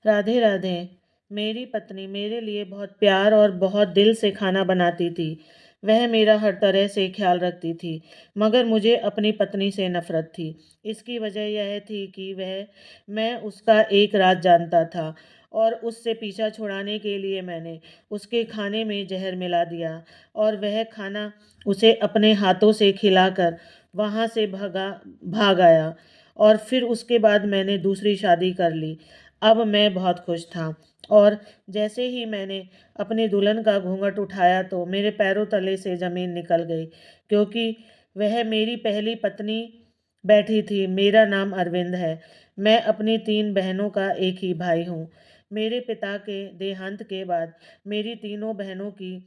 राधे राधे। मेरी पत्नी मेरे लिए बहुत प्यार और बहुत दिल से खाना बनाती थी। वह मेरा हर तरह से ख्याल रखती थी। मगर मुझे अपनी पत्नी से नफरत थी। इसकी वजह यह थी कि मैं उसका एक राज जानता था और उससे पीछा छुड़ाने के लिए मैंने उसके खाने में जहर मिला दिया और वह खाना उसे अपने हाथों से खिलाकर वहाँ से भाग आया। और फिर उसके बाद मैंने दूसरी शादी कर ली। अब मैं बहुत खुश था और जैसे ही मैंने अपनी दुल्हन का घूंघट उठाया तो मेरे पैरों तले से ज़मीन निकल गई, क्योंकि वह मेरी पहली पत्नी बैठी थी। मेरा नाम अरविंद है। मैं अपनी 3 बहनों का एक ही भाई हूँ। मेरे पिता के देहांत के बाद मेरी तीनों बहनों की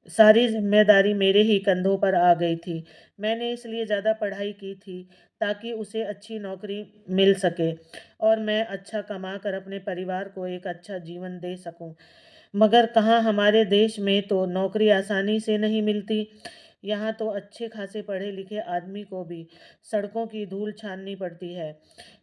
सारी जिम्मेदारी मेरे ही कंधों पर आ गई थी। मैंने इसलिए ज़्यादा पढ़ाई की थी ताकि उसे अच्छी नौकरी मिल सके और मैं अच्छा कमा कर अपने परिवार को एक अच्छा जीवन दे सकूं। मगर कहाँ, हमारे देश में तो नौकरी आसानी से नहीं मिलती। यहाँ तो अच्छे खासे पढ़े लिखे आदमी को भी सड़कों की धूल छाननी पड़ती है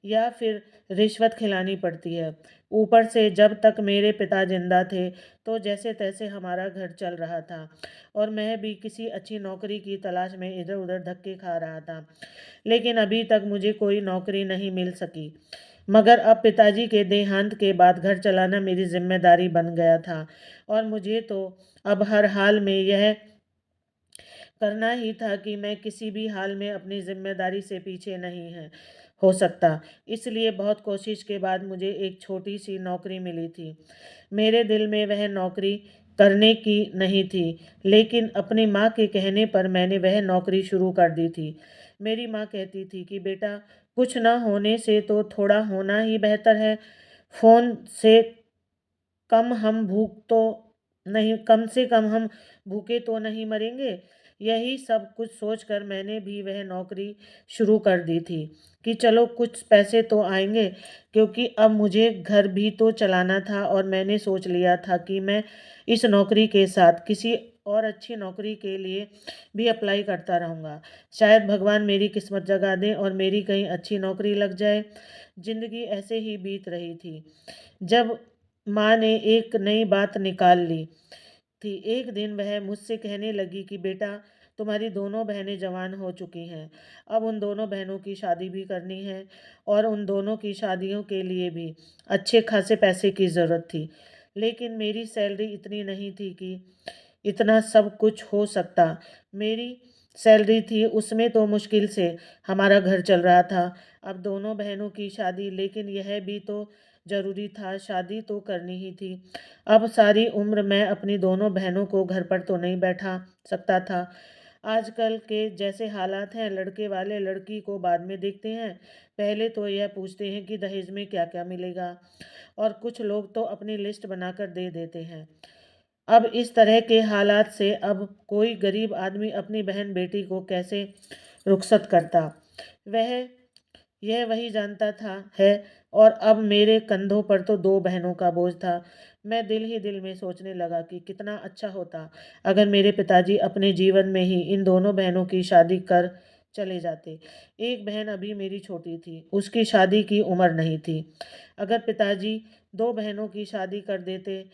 या फिर रिश्वत खिलानी पड़ती है। ऊपर से जब तक मेरे पिता जिंदा थे तो जैसे तैसे हमारा घर चल रहा था और मैं भी किसी अच्छी नौकरी की तलाश में इधर उधर धक्के खा रहा था। लेकिन अभी तक मुझे कोई नौकरी नहीं मिल सकी। मगर अब पिताजी के देहांत के बाद घर चलाना मेरी जिम्मेदारी बन गया था और मुझे तो अब हर हाल में यह करना ही था कि मैं किसी भी हाल में अपनी जिम्मेदारी से पीछे नहीं है हो सकता। इसलिए बहुत कोशिश के बाद मुझे एक छोटी सी नौकरी मिली थी। मेरे दिल में वह नौकरी करने की नहीं थी, लेकिन अपनी माँ के कहने पर मैंने वह नौकरी शुरू कर दी थी। मेरी माँ कहती थी कि बेटा, कुछ ना होने से तो थोड़ा होना ही बेहतर है। फ़ोन से कम हम भूख तो नहीं कम से कम हम भूखे तो नहीं मरेंगे। यही सब कुछ सोचकर मैंने भी वह नौकरी शुरू कर दी थी कि चलो कुछ पैसे तो आएंगे, क्योंकि अब मुझे घर भी तो चलाना था। और मैंने सोच लिया था कि मैं इस नौकरी के साथ किसी और अच्छी नौकरी के लिए भी अप्लाई करता रहूँगा। शायद भगवान मेरी किस्मत जगा दें और मेरी कहीं अच्छी नौकरी लग जाए। जिंदगी ऐसे ही बीत रही थी जब माँ ने एक नई बात निकाल ली थी। एक दिन वह मुझसे कहने लगी कि बेटा, तुम्हारी दोनों बहनें जवान हो चुकी हैं। अब उन दोनों बहनों की शादी भी करनी है और उन दोनों की शादियों के लिए भी अच्छे खासे पैसे की ज़रूरत थी। लेकिन मेरी सैलरी इतनी नहीं थी कि इतना सब कुछ हो सकता। मेरी सैलरी थी उसमें तो मुश्किल से हमारा घर चल रहा था। अब दोनों बहनों की शादी, लेकिन यह भी तो ज़रूरी था, शादी तो करनी ही थी। अब सारी उम्र मैं अपनी दोनों बहनों को घर पर तो नहीं बैठा सकता था। आजकल के जैसे हालात हैं, लड़के वाले लड़की को बाद में देखते हैं, पहले तो यह पूछते हैं कि दहेज में क्या क्या मिलेगा। और कुछ लोग तो अपनी लिस्ट बनाकर दे देते हैं। अब इस तरह के हालात से अब कोई गरीब आदमी अपनी बहन बेटी को कैसे रुखसत करता। वह यह वही जानता था है। और अब मेरे कंधों पर तो 2 बहनों का बोझ था। मैं दिल ही दिल में सोचने लगा कि कितना अच्छा होता अगर मेरे पिताजी अपने जीवन में ही इन दोनों बहनों की शादी कर चले जाते। एक बहन अभी मेरी छोटी थी, उसकी शादी की उम्र नहीं थी। अगर पिताजी 2 बहनों की शादी कर देते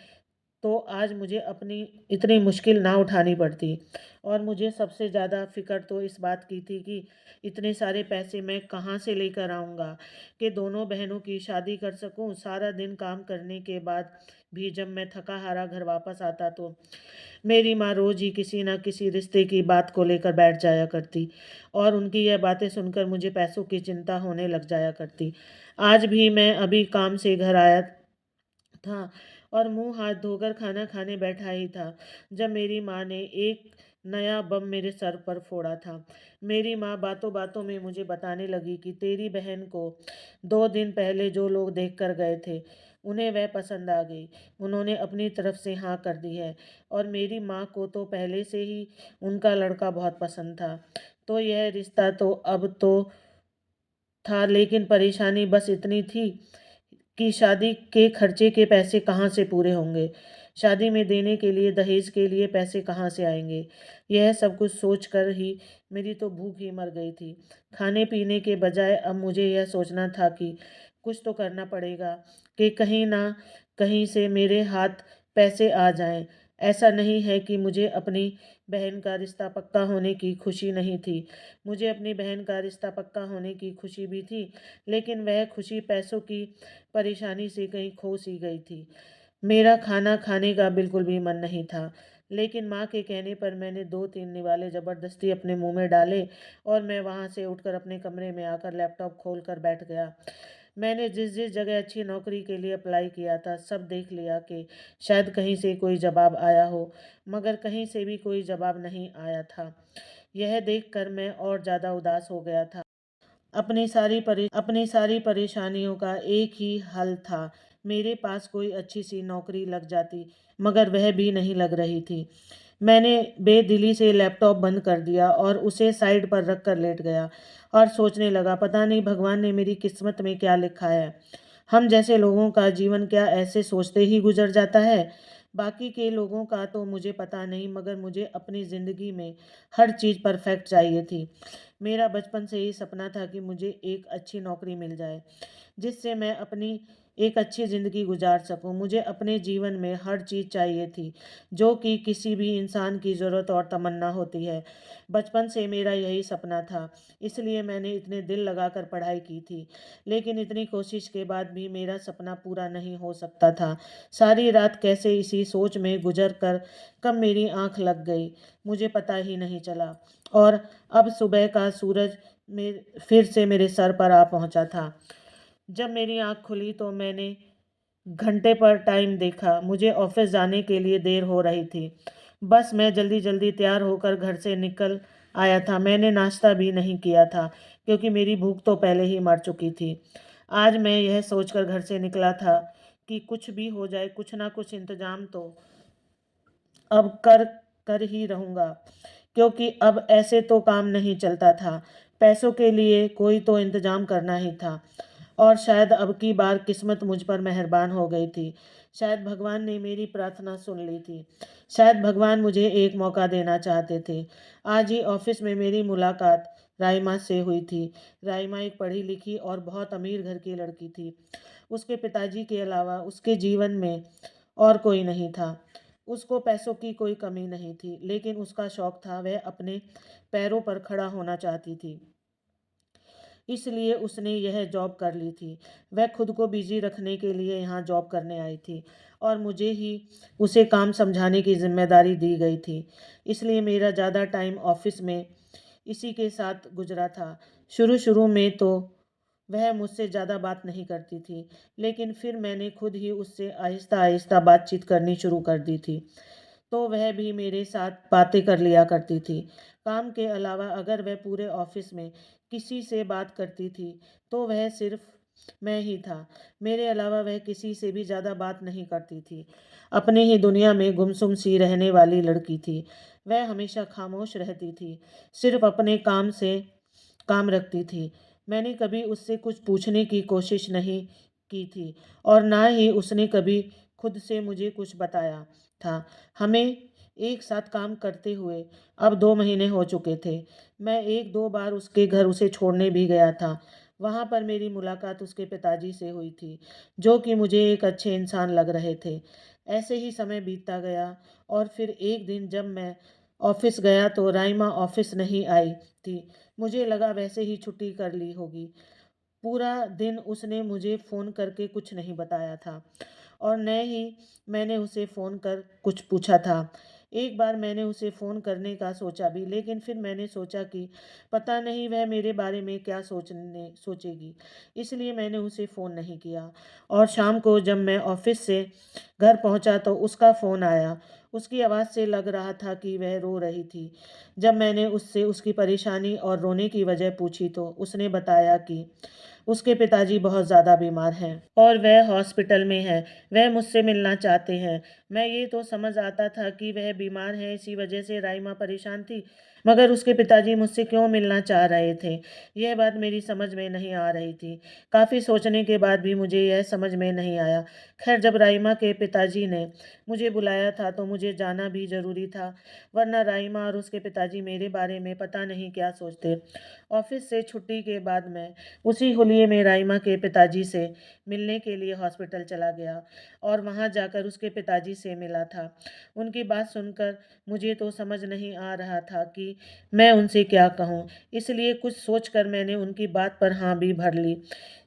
तो आज मुझे अपनी इतनी मुश्किल ना उठानी पड़ती। और मुझे सबसे ज़्यादा फ़िक्र तो इस बात की थी कि इतने सारे पैसे मैं कहाँ से लेकर आऊँगा कि दोनों बहनों की शादी कर सकूँ। सारा दिन काम करने के बाद भी जब मैं थका हारा घर वापस आता तो मेरी माँ रोज़ ही किसी न किसी रिश्ते की बात को लेकर बैठ जाया करती और उनकी यह बातें सुनकर मुझे पैसों की चिंता होने लग जाया करती। आज भी मैं अभी काम से घर आया था और मुंह हाथ धोकर खाना खाने बैठा ही था जब मेरी माँ ने एक नया बम मेरे सर पर फोड़ा था। मेरी माँ बातों बातों में मुझे बताने लगी कि तेरी बहन को 2 दिन पहले जो लोग देख कर गए थे, उन्हें वह पसंद आ गई। उन्होंने अपनी तरफ से हाँ कर दी है और मेरी माँ को तो पहले से ही उनका लड़का बहुत पसंद था। तो यह रिश्ता तो अब तो था, लेकिन परेशानी बस इतनी थी कि शादी के खर्चे के पैसे कहाँ से पूरे होंगे। शादी में देने के लिए दहेज के लिए पैसे कहाँ से आएंगे। यह सब कुछ सोचकर ही मेरी तो भूख ही मर गई थी। खाने पीने के बजाय अब मुझे यह सोचना था कि कुछ तो करना पड़ेगा कि कहीं ना कहीं से मेरे हाथ पैसे आ जाएं। ऐसा नहीं है कि मुझे अपनी बहन का रिश्ता पक्का होने की खुशी नहीं थी। मुझे अपनी बहन का रिश्ता पक्का होने की खुशी भी थी, लेकिन वह खुशी पैसों की परेशानी से कहीं खो सी गई थी। मेरा खाना खाने का बिल्कुल भी मन नहीं था, लेकिन माँ के कहने पर मैंने 2-3 निवाले ज़बरदस्ती अपने मुंह में डाले और मैं वहाँ से उठकर अपने कमरे में आकर लैपटॉप खोलकर बैठ गया। मैंने जिस जिस जगह अच्छी नौकरी के लिए अप्लाई किया था, सब देख लिया कि शायद कहीं से कोई जवाब आया हो, मगर कहीं से भी कोई जवाब नहीं आया था। यह देखकर मैं और ज़्यादा उदास हो गया था। अपनी सारी परेशानियों का एक ही हल था। मेरे पास कोई अच्छी सी नौकरी लग जाती, मगर वह भी नहीं लग रही थी। मैंने बेदिली से लैपटॉप बंद कर दिया और उसे साइड पर रख कर लेट गया और सोचने लगा, पता नहीं भगवान ने मेरी किस्मत में क्या लिखा है। हम जैसे लोगों का जीवन क्या ऐसे सोचते ही गुजर जाता है? बाकी के लोगों का तो मुझे पता नहीं, मगर मुझे अपनी ज़िंदगी में हर चीज़ परफेक्ट चाहिए थी। मेरा बचपन से ही सपना था कि मुझे एक अच्छी नौकरी मिल जाए, जिससे मैं अपनी एक अच्छी ज़िंदगी गुजार सकूं। मुझे अपने जीवन में हर चीज़ चाहिए थी, जो कि किसी भी इंसान की ज़रूरत और तमन्ना होती है। बचपन से मेरा यही सपना था, इसलिए मैंने इतने दिल लगाकर पढ़ाई की थी। लेकिन इतनी कोशिश के बाद भी मेरा सपना पूरा नहीं हो सकता था। सारी रात कैसे इसी सोच में गुजर कर कब मेरी आंख लग गई, मुझे पता ही नहीं चला। और अब सुबह का सूरज फिर से मेरे सर पर आ पहुंचा था। जब मेरी आंख खुली तो मैंने घंटे पर टाइम देखा। मुझे ऑफिस जाने के लिए देर हो रही थी। बस मैं जल्दी जल्दी तैयार होकर घर से निकल आया था। मैंने नाश्ता भी नहीं किया था, क्योंकि मेरी भूख तो पहले ही मर चुकी थी। आज मैं यह सोचकर घर से निकला था कि कुछ भी हो जाए, कुछ ना कुछ इंतजाम तो अब कर ही रहूँगा, क्योंकि अब ऐसे तो काम नहीं चलता था। पैसों के लिए कोई तो इंतजाम करना ही था। और शायद अब की बार किस्मत मुझ पर मेहरबान हो गई थी। शायद भगवान ने मेरी प्रार्थना सुन ली थी। शायद भगवान मुझे एक मौका देना चाहते थे। आज ही ऑफिस में मेरी मुलाकात राइमा से हुई थी। राइमा एक पढ़ी लिखी और बहुत अमीर घर की लड़की थी। उसके पिताजी के अलावा उसके जीवन में और कोई नहीं था। उसको पैसों की कोई कमी नहीं थी, लेकिन उसका शौक था, वह अपने पैरों पर खड़ा होना चाहती थी। इसलिए उसने यह जॉब कर ली थी। वह खुद को बिजी रखने के लिए यहाँ जॉब करने आई थी और मुझे ही उसे काम समझाने की जिम्मेदारी दी गई थी। इसलिए मेरा ज़्यादा टाइम ऑफिस में इसी के साथ गुजरा था। शुरू शुरू में तो वह मुझसे ज़्यादा बात नहीं करती थी, लेकिन फिर मैंने खुद ही उससे आहिस्ता आहिस्ता बातचीत करनी शुरू कर दी थी। तो वह भी मेरे साथ बातें कर लिया करती थी। काम के अलावा अगर वह पूरे ऑफिस में किसी से बात करती थी, तो वह सिर्फ मैं ही था। मेरे अलावा वह किसी से भी ज़्यादा बात नहीं करती थी। अपने ही दुनिया में गुमसुम सी रहने वाली लड़की थी। वह हमेशा खामोश रहती थी, सिर्फ अपने काम से काम रखती थी। मैंने कभी उससे कुछ पूछने की कोशिश नहीं की थी, और ना ही उसने कभी खुद से मुझे कुछ बताया था। हमें एक साथ काम करते हुए अब 2 महीने हो चुके थे। मैं एक दो बार उसके घर उसे छोड़ने भी गया था। वहाँ पर मेरी मुलाकात उसके पिताजी से हुई थी, जो कि मुझे एक अच्छे इंसान लग रहे थे। ऐसे ही समय बीतता गया और फिर एक दिन जब मैं ऑफिस गया तो राइमा ऑफिस नहीं आई थी। मुझे लगा वैसे ही छुट्टी कर ली होगी। पूरा दिन उसने मुझे फ़ोन करके कुछ नहीं बताया था, और न ही मैंने उसे फ़ोन कर कुछ पूछा था। एक बार मैंने उसे फ़ोन करने का सोचा भी, लेकिन फिर मैंने सोचा कि पता नहीं वह मेरे बारे में क्या सोचेगी, इसलिए मैंने उसे फ़ोन नहीं किया। और शाम को जब मैं ऑफिस से घर पहुंचा तो उसका फ़ोन आया। उसकी आवाज़ से लग रहा था कि वह रो रही थी। जब मैंने उससे उसकी परेशानी और रोने की वजह पूछी तो उसने बताया कि उसके पिताजी बहुत ज़्यादा बीमार हैं और वह हॉस्पिटल में है। वह मुझसे मिलना चाहते हैं। मैं ये तो समझ आता था कि वह बीमार है, इसी वजह से राइमा परेशान थी, मगर उसके पिताजी मुझसे क्यों मिलना चाह रहे थे, यह बात मेरी समझ में नहीं आ रही थी। काफ़ी सोचने के बाद भी मुझे यह समझ में नहीं आया। खैर, जब राइमा के पिताजी ने मुझे बुलाया था तो मुझे जाना भी ज़रूरी था, वरना राइमा और उसके पिताजी मेरे बारे में पता नहीं क्या सोचते। ऑफिस से छुट्टी के बाद मैं उसी हुलिये में राइमा के पिताजी से मिलने के लिए हॉस्पिटल चला गया और वहां जाकर उसके पिताजी से मिला था। उनकी बात सुनकर मुझे तो समझ नहीं आ रहा था कि मैं उनसे क्या कहूँ, इसलिए कुछ सोचकर मैंने उनकी बात पर हाँ भी भर ली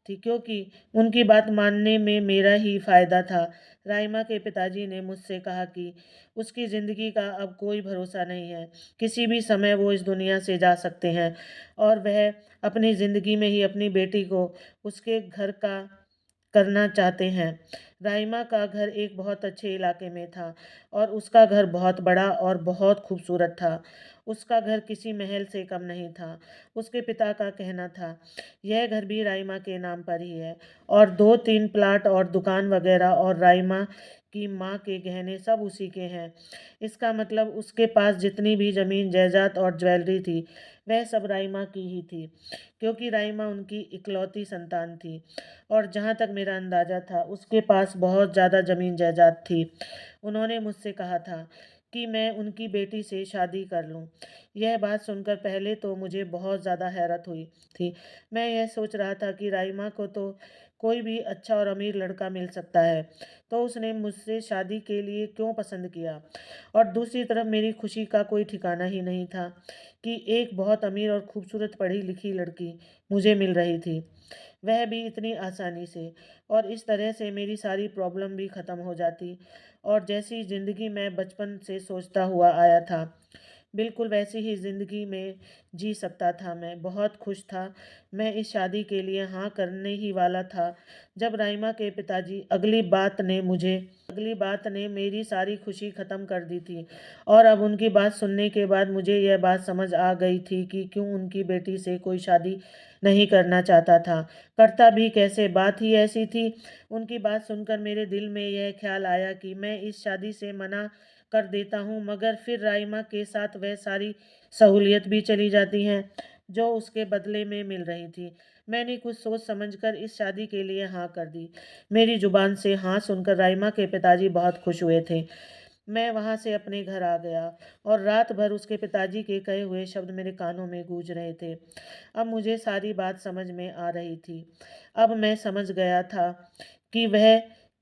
थी, क्योंकि उनकी बात मानने में मेरा ही फायदा था। राइमा के पिताजी ने मुझसे कहा कि उसकी ज़िंदगी का अब कोई भरोसा नहीं है, किसी भी समय वो इस दुनिया से जा सकते हैं और वह अपनी ज़िंदगी में ही अपनी बेटी को उसके घर का करना चाहते हैं। राइमा का घर एक बहुत अच्छे इलाके में था और उसका घर बहुत बड़ा और बहुत खूबसूरत था। उसका घर किसी महल से कम नहीं था। उसके पिता का कहना था, यह घर भी राइमा के नाम पर ही है और 2-3 प्लाट और दुकान वगैरह और राइमा की माँ के गहने सब उसी के हैं। इसका मतलब उसके पास जितनी भी ज़मीन जायदाद और ज्वेलरी थी, वह सब राइमा की ही थी, क्योंकि राइमा उनकी इकलौती संतान थी और जहाँ तक मेरा अंदाज़ा था उसके पास बहुत ज़्यादा ज़मीन जायदाद थी। उन्होंने मुझसे कहा था कि मैं उनकी बेटी से शादी कर लूं। यह बात सुनकर पहले तो मुझे बहुत ज़्यादा हैरत हुई थी। मैं यह सोच रहा था कि राइमा को तो कोई भी अच्छा और अमीर लड़का मिल सकता है, तो उसने मुझसे शादी के लिए क्यों पसंद किया। और दूसरी तरफ मेरी खुशी का कोई ठिकाना ही नहीं था कि एक बहुत अमीर और खूबसूरत पढ़ी लिखी लड़की मुझे मिल रही थी, वह भी इतनी आसानी से, और इस तरह से मेरी सारी प्रॉब्लम भी ख़त्म हो जाती और जैसी ज़िंदगी मैं बचपन से सोचता हुआ आया था, बिल्कुल वैसी ही ज़िंदगी में जी सकता था। मैं बहुत खुश था। मैं इस शादी के लिए हाँ करने ही वाला था जब राइमा के पिताजी अगली बात ने मेरी सारी खुशी ख़त्म कर दी थी। और अब उनकी बात सुनने के बाद मुझे यह बात समझ आ गई थी कि क्यों उनकी बेटी से कोई शादी नहीं करना चाहता था। करता भी कैसे, बात ही ऐसी थी। उनकी बात सुनकर मेरे दिल में यह ख्याल आया कि मैं इस शादी से मना कर देता हूँ, मगर फिर राइमा के साथ वह सारी सहूलियत भी चली जाती हैं जो उसके बदले में मिल रही थी। मैंने कुछ सोच समझकर इस शादी के लिए हाँ कर दी। मेरी जुबान से हाँ सुनकर राइमा के पिताजी बहुत खुश हुए थे। मैं वहाँ से अपने घर आ गया और रात भर उसके पिताजी के कहे हुए शब्द मेरे कानों में गूंज रहे थे। अब मुझे सारी बात समझ में आ रही थी। अब मैं समझ गया था कि वह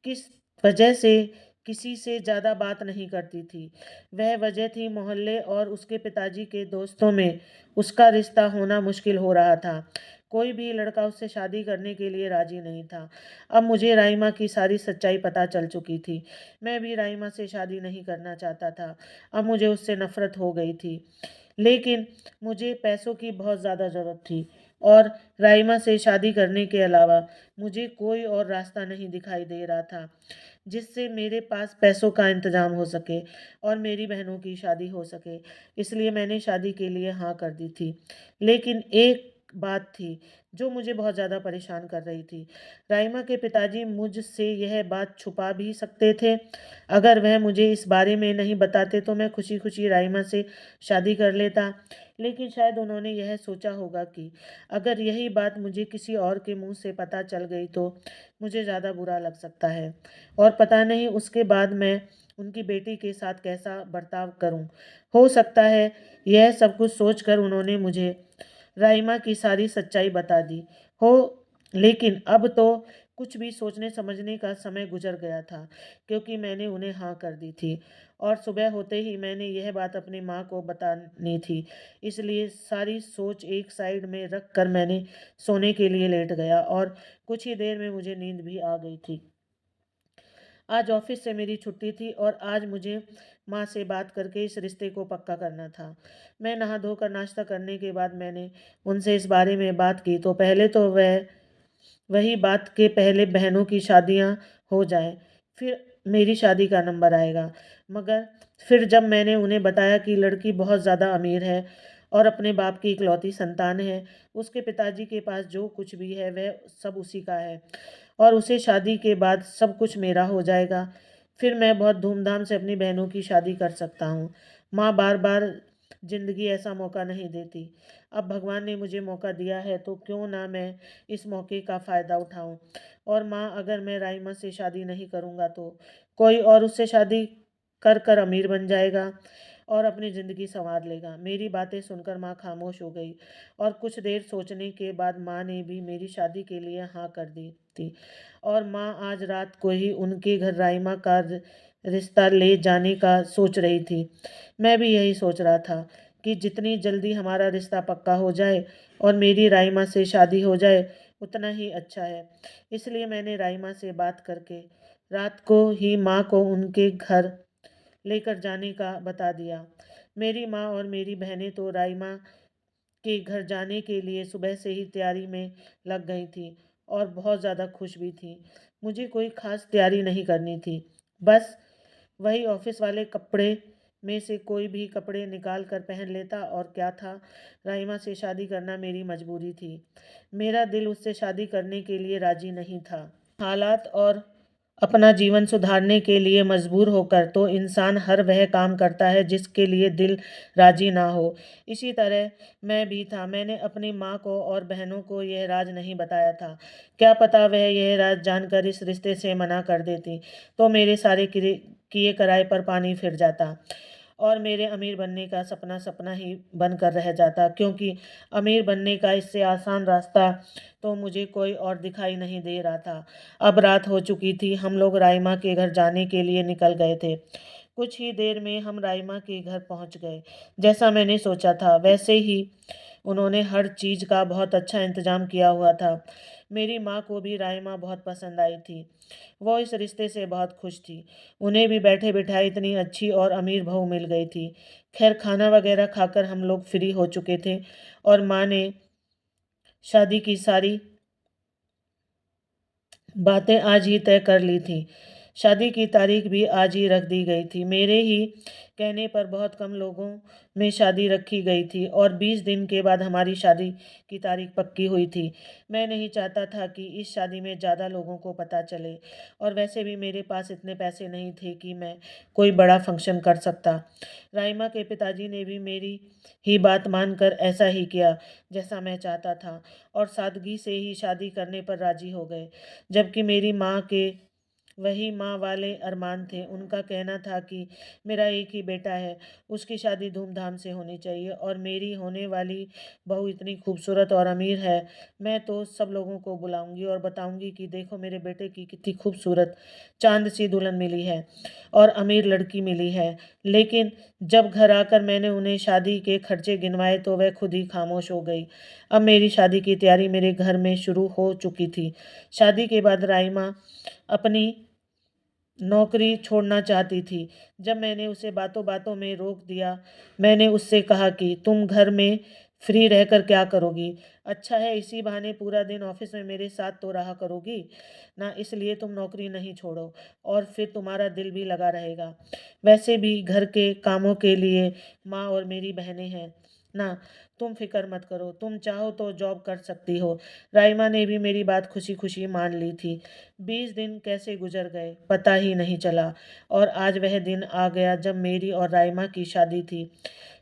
किस वजह से किसी से ज़्यादा बात नहीं करती थी। वह वजह थी मोहल्ले और उसके पिताजी के दोस्तों में उसका रिश्ता होना मुश्किल हो रहा था। कोई भी लड़का उससे शादी करने के लिए राजी नहीं था। अब मुझे राइमा की सारी सच्चाई पता चल चुकी थी। मैं भी राइमा से शादी नहीं करना चाहता था। अब मुझे उससे नफ़रत हो गई थी। लेकिन मुझे पैसों की बहुत ज़्यादा ज़रूरत थी और राइमा से शादी करने के अलावा मुझे कोई और रास्ता नहीं दिखाई दे रहा था जिससे मेरे पास पैसों का इंतज़ाम हो सके और मेरी बहनों की शादी हो सके। इसलिए मैंने शादी के लिए हाँ कर दी थी। लेकिन एक बात थी जो मुझे बहुत ज़्यादा परेशान कर रही थी। राइमा के पिताजी मुझसे यह बात छुपा भी सकते थे। अगर वह मुझे इस बारे में नहीं बताते तो मैं खुशी खुशी राइमा से शादी कर लेता। लेकिन शायद उन्होंने यह सोचा होगा कि अगर यही बात मुझे किसी और के मुंह से पता चल गई तो मुझे ज़्यादा बुरा लग सकता है और पता नहीं उसके बाद मैं उनकी बेटी के साथ कैसा बर्ताव करूं। हो सकता है यह सब कुछ सोचकर उन्होंने मुझे राइमा की सारी सच्चाई बता दी हो। लेकिन अब तो कुछ भी सोचने समझने का समय गुजर गया था, क्योंकि मैंने उन्हें हाँ कर दी थी और सुबह होते ही मैंने यह बात अपनी माँ को बतानी थी। इसलिए सारी सोच एक साइड में रख कर मैंने सोने के लिए लेट गया और कुछ ही देर में मुझे नींद भी आ गई थी। आज ऑफिस से मेरी छुट्टी थी और आज मुझे माँ से बात करके इस रिश्ते को पक्का करना था। मैं नहा धोकर नाश्ता करने के बाद मैंने उनसे इस बारे में बात की तो पहले तो वही बात के पहले बहनों की शादियां हो जाएं, फिर मेरी शादी का नंबर आएगा। मगर फिर जब मैंने उन्हें बताया कि लड़की बहुत ज़्यादा अमीर है और अपने बाप की इकलौती संतान है, उसके पिताजी के पास जो कुछ भी है वह सब उसी का है और उसे शादी के बाद सब कुछ मेरा हो जाएगा, फिर मैं बहुत धूमधाम से अपनी बहनों की शादी कर सकता हूँ। माँ बार बार ज़िंदगी ऐसा मौका नहीं देती। अब भगवान ने मुझे मौका दिया है तो क्यों ना मैं इस मौके का फ़ायदा उठाऊँ। और माँ, अगर मैं राइमा से शादी नहीं करूँगा तो कोई और उससे शादी कर अमीर बन जाएगा और अपनी ज़िंदगी सँवार लेगा। मेरी बातें सुनकर माँ खामोश हो गई और कुछ देर सोचने के बाद माँ ने भी मेरी शादी के लिए हाँ कर दी थी। और माँ आज रात को ही उनके घर राइमा का रिश्ता ले जाने का सोच रही थी। मैं भी यही सोच रहा था कि जितनी जल्दी हमारा रिश्ता पक्का हो जाए और मेरी राइमा से शादी हो जाए उतना ही अच्छा है। इसलिए मैंने राइमा से बात करके रात को ही माँ को उनके घर लेकर जाने का बता दिया। मेरी माँ और मेरी बहनें तो राइमा के घर जाने के लिए सुबह से ही तैयारी में लग गई थी और बहुत ज़्यादा खुश भी थी। मुझे कोई ख़ास तैयारी नहीं करनी थी, बस वही ऑफिस वाले कपड़े में से कोई भी कपड़े निकाल कर पहन लेता और क्या था, राइमा से शादी करना मेरी मजबूरी थी। मेरा दिल उससे शादी करने के लिए राज़ी नहीं था। हालात और अपना जीवन सुधारने के लिए मजबूर होकर तो इंसान हर वह काम करता है जिसके लिए दिल राजी ना हो। इसी तरह मैं भी था। मैंने अपनी माँ को और बहनों को यह राज नहीं बताया था। क्या पता वह यह राज जानकर इस रिश्ते से मना कर देती तो मेरे सारे किए कराए पर पानी फिर जाता और मेरे अमीर बनने का सपना सपना ही बनकर रह जाता, क्योंकि अमीर बनने का इससे आसान रास्ता तो मुझे कोई और दिखाई नहीं दे रहा था। अब रात हो चुकी थी। हम लोग राइमा के घर जाने के लिए निकल गए थे। कुछ ही देर में हम राइमा के घर पहुंच गए। जैसा मैंने सोचा था वैसे ही उन्होंने हर चीज़ का बहुत अच्छा इंतजाम किया हुआ था। मेरी माँ को भी राइमा बहुत पसंद आई थी। वो इस रिश्ते से बहुत खुश थी। उन्हें भी बैठे बिठाए इतनी अच्छी और अमीर बहू मिल गई थी। खैर, खाना वगैरह खाकर हम लोग फ्री हो चुके थे और माँ ने शादी की सारी बातें आज ही तय कर ली थी। शादी की तारीख भी आज ही रख दी गई थी। मेरे ही कहने पर बहुत कम लोगों में शादी रखी गई थी और 20 दिन के बाद हमारी शादी की तारीख पक्की हुई थी। मैं नहीं चाहता था कि इस शादी में ज़्यादा लोगों को पता चले और वैसे भी मेरे पास इतने पैसे नहीं थे कि मैं कोई बड़ा फंक्शन कर सकता। राइमा के पिताजी ने भी मेरी ही बात मानकर ऐसा ही किया जैसा मैं चाहता था और सादगी से ही शादी करने पर राजी हो गए। जबकि मेरी माँ के वही माँ वाले अरमान थे। उनका कहना था कि मेरा एक ही बेटा है, उसकी शादी धूमधाम से होनी चाहिए और मेरी होने वाली बहू इतनी खूबसूरत और अमीर है, मैं तो सब लोगों को बुलाऊंगी और बताऊंगी कि देखो मेरे बेटे की कितनी खूबसूरत चांद सी दुल्हन मिली है और अमीर लड़की मिली है। लेकिन जब घर आकर मैंने उन्हें शादी के खर्चे गिनवाए तो वह खुद ही खामोश हो गई। अब मेरी शादी की तैयारी मेरे घर में शुरू हो चुकी थी। शादी के बाद राइमा अपनी नौकरी छोड़ना चाहती थी। जब मैंने उसे बातों बातों में रोक दिया, मैंने उससे कहा कि तुम घर में फ्री रहकर क्या करोगी? अच्छा है, इसी बहाने पूरा दिन ऑफिस में मेरे साथ तो रहा करोगी ना, इसलिए तुम नौकरी नहीं छोड़ो और फिर तुम्हारा दिल भी लगा रहेगा। वैसे भी घर के कामों के लिए माँ और मेरी बहनें हैं ना, तुम फिक्र मत करो, तुम चाहो तो जॉब कर सकती हो। राइमा ने भी मेरी बात खुशी खुशी मान ली थी। 20 दिन कैसे गुजर गए पता ही नहीं चला और आज वह दिन आ गया जब मेरी और राइमा की शादी थी।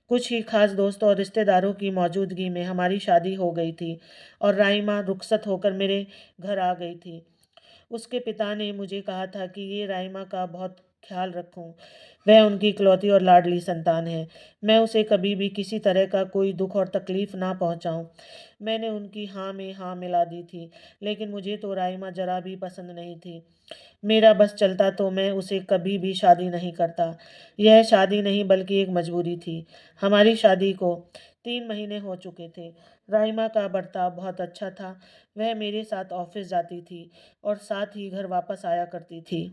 कुछ ही खास दोस्तों और रिश्तेदारों की मौजूदगी में हमारी शादी हो गई थी और राइमा रुखसत होकर मेरे घर आ गई थी। उसके पिता ने मुझे कहा था कि ये राइमा का बहुत ख्याल रखूं। वह उनकी इकलौती और लाडली संतान है। मैं उसे कभी भी किसी तरह का कोई दुख और तकलीफ ना पहुंचाऊं। मैंने उनकी हाँ में हाँ मिला दी थी, लेकिन मुझे तो राइमा जरा भी पसंद नहीं थी। मेरा बस चलता तो मैं उसे कभी भी शादी नहीं करता। यह शादी नहीं बल्कि एक मजबूरी थी। हमारी शादी को 3 महीने हो चुके थे। राइमा का बर्ताव बहुत अच्छा था। वह मेरे साथ ऑफिस जाती थी और साथ ही घर वापस आया करती थी।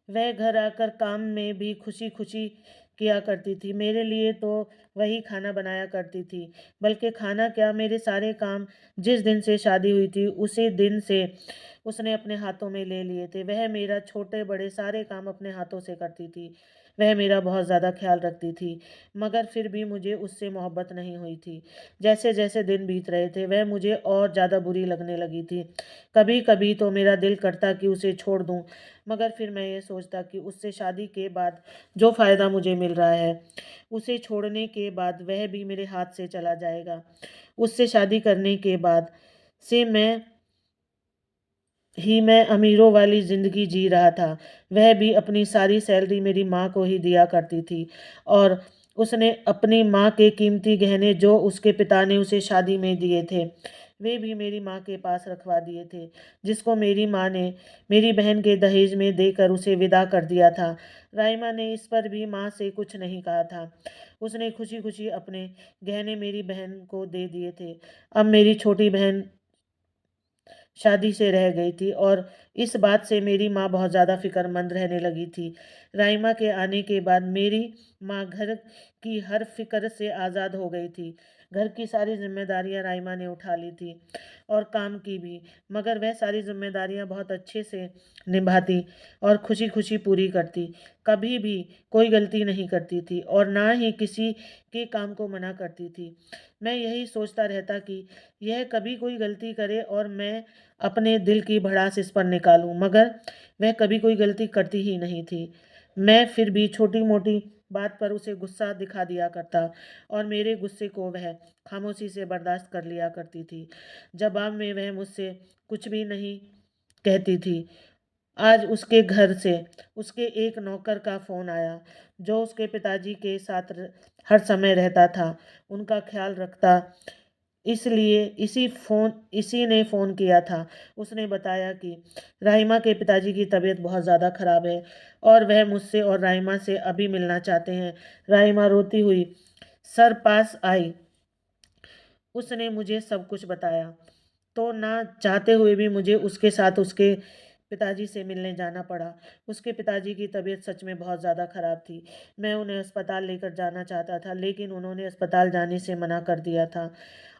वह घर आकर काम में भी खुशी खुशी किया करती थी। मेरे लिए तो वही खाना बनाया करती थी। बल्कि खाना क्या, मेरे सारे काम जिस दिन से शादी हुई थी उसी दिन से उसने अपने हाथों में ले लिए थे। वह मेरा छोटे बड़े सारे काम अपने हाथों से करती थी। वह मेरा बहुत ज़्यादा ख्याल रखती थी, मगर फिर भी मुझे उससे मोहब्बत नहीं हुई थी। जैसे जैसे दिन बीत रहे थे वह मुझे और ज़्यादा बुरी लगने लगी थी। कभी कभी तो मेरा दिल करता कि उसे छोड़ दूं, मगर फिर मैं ये सोचता कि उससे शादी के बाद जो फ़ायदा मुझे मिल रहा है, उसे छोड़ने के बाद वह भी मेरे हाथ से चला जाएगा। उससे शादी करने के बाद से मैं अमीरों वाली ज़िंदगी जी रहा था। वह भी अपनी सारी सैलरी मेरी माँ को ही दिया करती थी, और उसने अपनी माँ के कीमती गहने जो उसके पिता ने उसे शादी में दिए थे, वे भी मेरी माँ के पास रखवा दिए थे, जिसको मेरी माँ ने मेरी बहन के दहेज में देकर उसे विदा कर दिया था। राइमा ने इस पर भी माँ से कुछ नहीं कहा था। उसने खुशी खुशी अपने गहने मेरी बहन को दे दिए थे। अब मेरी छोटी बहन शादी से रह गई थी, और इस बात से मेरी माँ बहुत ज़्यादा फ़िक्रमंद रहने लगी थी। राइमा के आने के बाद मेरी माँ घर की हर फ़िक्र से आज़ाद हो गई थी। घर की सारी ज़िम्मेदारियाँ राइमा ने उठा ली थी, और काम की भी, मगर वह सारी ज़िम्मेदारियाँ बहुत अच्छे से निभाती और खुशी-खुशी पूरी करती। कभी भी कोई गलती नहीं करती थी, और ना ही किसी के काम को मना करती थी। मैं यही सोचता रहता कि यह कभी कोई गलती करे और मैं अपने दिल की भड़ास इस पर निकालूं, मगर वह कभी कोई गलती करती ही नहीं थी। मैं फिर भी छोटी मोटी बात पर उसे गुस्सा दिखा दिया करता, और मेरे गुस्से को वह खामोशी से बर्दाश्त कर लिया करती थी। जवाब में वह मुझसे कुछ भी नहीं कहती थी। आज उसके घर से उसके एक नौकर का फ़ोन आया, जो उसके पिताजी के साथ हर समय रहता था, उनका ख्याल रखता। इसलिए इसी ने फ़ोन किया था। उसने बताया कि राहिमा के पिताजी की तबीयत बहुत ज़्यादा ख़राब है, और वह मुझसे और राहिमा से अभी मिलना चाहते हैं। राहिमा रोती हुई सर पास आई। उसने मुझे सब कुछ बताया। तो ना चाहते हुए भी मुझे उसके साथ उसके पिताजी से मिलने जाना पड़ा। उसके पिताजी की तबीयत सच में बहुत ज़्यादा ख़राब थी। मैं उन्हें अस्पताल लेकर जाना चाहता था, लेकिन उन्होंने अस्पताल जाने से मना कर दिया था,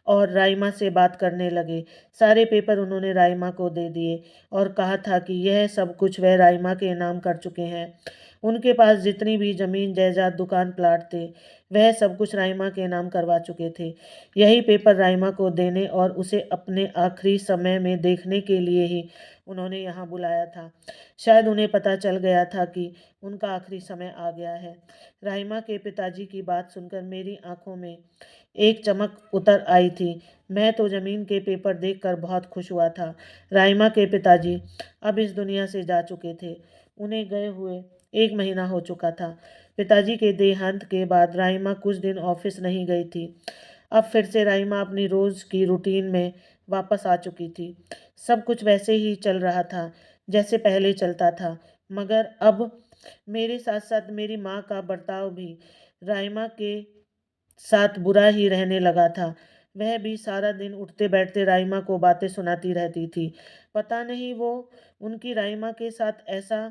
और राइमा से बात करने लगे। सारे पेपर उन्होंने राइमा को दे दिए, और कहा था कि यह सब कुछ वह राइमा के नाम कर चुके हैं। उनके पास जितनी भी ज़मीन जायदाद दुकान प्लाट थे, वह सब कुछ राइमा के नाम करवा चुके थे। यही पेपर राइमा को देने और उसे अपने आखिरी समय में देखने के लिए ही उन्होंने यहाँ बुलाया था। शायद उन्हें पता चल गया था कि उनका आखिरी समय आ गया है। राइमा के पिताजी की बात सुनकर मेरी आंखों में एक चमक उतर आई थी। मैं तो ज़मीन के पेपर देखकर बहुत खुश हुआ था। राइमा के पिताजी अब इस दुनिया से जा चुके थे। उन्हें गए हुए 1 महीना हो चुका था। पिताजी के देहांत के बाद राइमा कुछ दिन ऑफिस नहीं गई थी। अब फिर से राइमा अपनी रोज़ की रूटीन में वापस आ चुकी थी। सब कुछ वैसे ही चल रहा था जैसे पहले चलता था, मगर अब मेरे साथ साथ मेरी माँ का बर्ताव भी राइमा के साथ बुरा ही रहने लगा था। वह भी सारा दिन उठते बैठते राइमा को बातें सुनाती रहती थी। पता नहीं वो उनकी राइमा के साथ ऐसा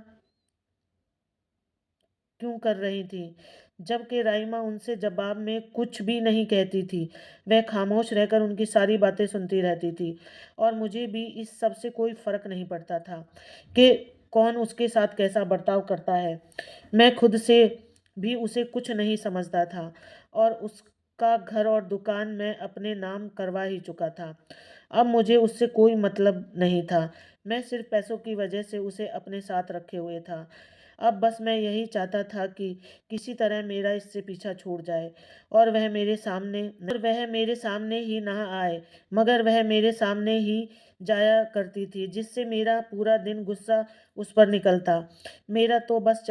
क्यों कर रही थी, जबकि राइमा उनसे जवाब में कुछ भी नहीं कहती थी। वह खामोश रहकर उनकी सारी बातें सुनती रहती थी, और मुझे भी इस सब से कोई फ़र्क नहीं पड़ता था कि कौन उसके साथ कैसा बर्ताव करता है। मैं खुद से भी उसे कुछ नहीं समझता था, और उसका घर और दुकान मैं अपने नाम करवा ही चुका था। अब मुझे उससे कोई मतलब नहीं था। मैं सिर्फ पैसों की वजह से उसे अपने साथ रखे हुए था। अब बस मैं यही चाहता था कि किसी तरह मेरा इससे पीछा छूट जाए, और वह मेरे सामने ही ना आए, मगर वह मेरे सामने ही जाया करती थी, जिससे मेरा पूरा दिन गुस्सा उस पर निकलता। मेरा तो बस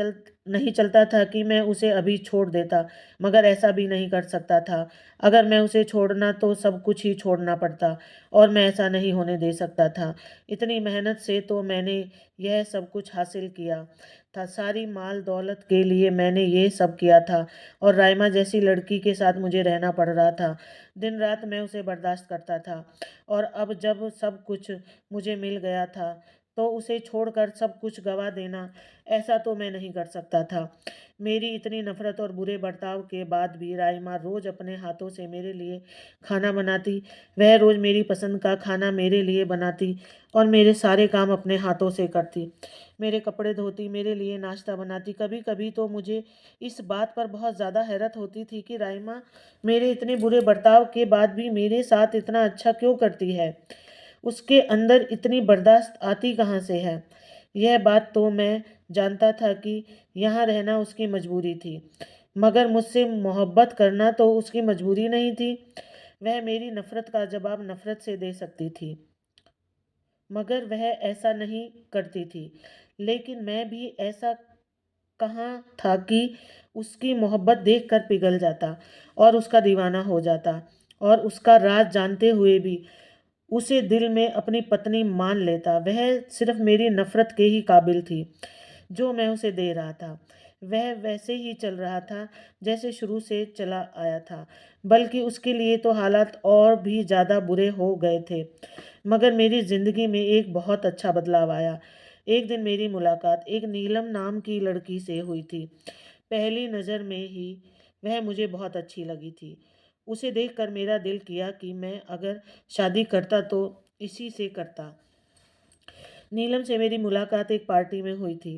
नहीं चलता था कि मैं उसे अभी छोड़ देता, मगर ऐसा भी नहीं कर सकता था। अगर मैं उसे छोड़ना तो सब कुछ ही छोड़ना पड़ता, और मैं ऐसा नहीं होने दे सकता था। इतनी मेहनत से तो मैंने यह सब कुछ हासिल किया था, सारी माल दौलत के लिए मैंने ये सब किया था, और राइमा जैसी लड़की के साथ मुझे रहना पड़ रहा था। दिन रात मैं उसे बर्दाश्त करता था, और अब जब सब कुछ मुझे मिल गया था, तो उसे छोड़कर सब कुछ गँवा देना, ऐसा तो मैं नहीं कर सकता था। मेरी इतनी नफ़रत और बुरे बर्ताव के बाद भी राइमा रोज़ अपने हाथों से मेरे लिए खाना बनाती। वह रोज़ मेरी पसंद का खाना मेरे लिए बनाती और मेरे सारे काम अपने हाथों से करती। मेरे कपड़े धोती, मेरे लिए नाश्ता बनाती। कभी-कभी तो मुझे इस बात पर बहुत ज़्यादा हैरत होती थी कि राइमा मेरे इतने बुरे बर्ताव के बाद भी मेरे साथ इतना अच्छा क्यों करती है? उसके अंदर इतनी बर्दाश्त आती कहाँ से है? यह बात तो मैं जानता था कि यहाँ रहना उसकी मजबूरी थी, मगर मुझसे मोहब्बत करना तो उसकी मजबूरी नहीं थी। वह मेरी नफ़रत का जवाब नफ़रत से दे सकती थी, मगर वह ऐसा नहीं करती थी। लेकिन मैं भी ऐसा कहाँ था कि उसकी मोहब्बत देखकर पिघल जाता और उसका दीवाना हो जाता और उसका राज जानते हुए भी उसे दिल में अपनी पत्नी मान लेता। वह सिर्फ मेरी नफ़रत के ही काबिल थी, जो मैं उसे दे रहा था। वह वैसे ही चल रहा था, जैसे शुरू से चला आया था, बल्कि उसके लिए तो हालात और भी ज़्यादा बुरे हो गए थे। मगर मेरी ज़िंदगी में एक बहुत अच्छा बदलाव आया। एक दिन मेरी मुलाकात एक नीलम नाम की लड़की से हुई थी। पहली नज़र में ही वह मुझे बहुत अच्छी लगी थी। उसे देखकर मेरा दिल किया कि मैं अगर शादी करता तो इसी से करता। नीलम से मेरी मुलाकात एक पार्टी में हुई थी।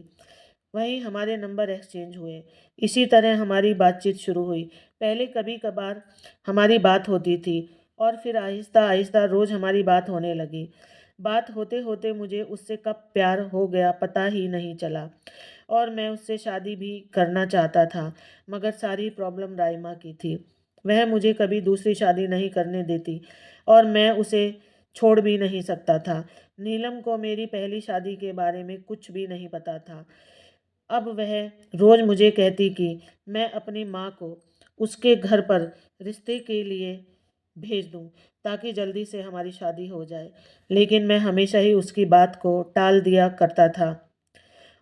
वहीं हमारे नंबर एक्सचेंज हुए। इसी तरह हमारी बातचीत शुरू हुई। पहले कभी-कभार हमारी बात होती थी और फिर आहिस्ता-आहिस्ता रोज़ हमारी बात होने लगी। बात होते-होते मुझे उससे कब प्यार हो गया पता ही नहीं चला और मैं उससे शादी भी करना चाहता था, मगर सारी प्रॉब्लम राइमा की थी। वह मुझे कभी दूसरी शादी नहीं करने देती और मैं उसे छोड़ भी नहीं सकता था। नीलम को मेरी पहली शादी के बारे में कुछ भी नहीं पता था। अब वह रोज़ मुझे कहती कि मैं अपनी माँ को उसके घर पर रिश्ते के लिए भेज दूँ, ताकि जल्दी से हमारी शादी हो जाए। लेकिन मैं हमेशा ही उसकी बात को टाल दिया करता था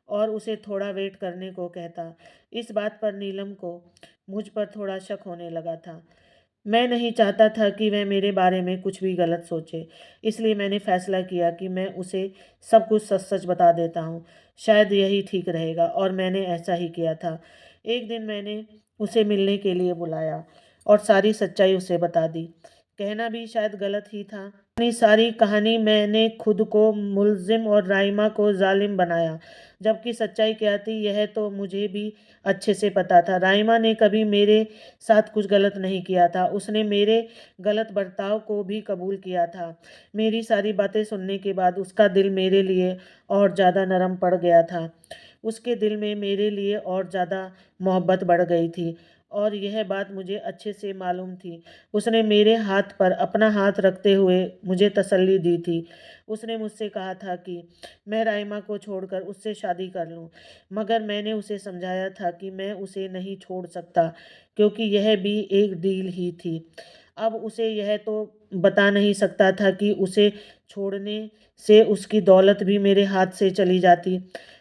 और उसे थोड़ा वेट करने को कहता। इस बात पर नीलम को मुझ पर थोड़ा शक होने लगा था। मैं नहीं चाहता था कि वह मेरे बारे में कुछ भी गलत सोचे, इसलिए मैंने फैसला किया कि मैं उसे सब कुछ सच-सच बता देता हूँ। शायद यही ठीक रहेगा और मैंने ऐसा ही किया था। एक दिन मैंने उसे मिलने के लिए बुलाया और सारी सच्चाई उसे बता दी। कहना भी शायद गलत ही था। अपनी सारी कहानी मैंने खुद को मुल्ज़िम और राइमा को ज़ालिम बनाया, जबकि सच्चाई क्या थी यह तो मुझे भी अच्छे से पता था। राइमा ने कभी मेरे साथ कुछ गलत नहीं किया था। उसने मेरे गलत बर्ताव को भी कबूल किया था। मेरी सारी बातें सुनने के बाद उसका दिल मेरे लिए और ज़्यादा नरम पड़ गया था। उसके दिल में मेरे लिए और ज़्यादा मोहब्बत बढ़ गई थी और यह बात मुझे अच्छे से मालूम थी। उसने मेरे हाथ पर अपना हाथ रखते हुए मुझे तसल्ली दी थी। उसने मुझसे कहा था कि मैं राइमा को छोड़कर उससे शादी कर लूँ, मगर मैंने उसे समझाया था कि मैं उसे नहीं छोड़ सकता, क्योंकि यह भी एक डील ही थी। अब उसे यह तो बता नहीं सकता था कि उसे छोड़ने से उसकी दौलत भी मेरे हाथ से चली जाती।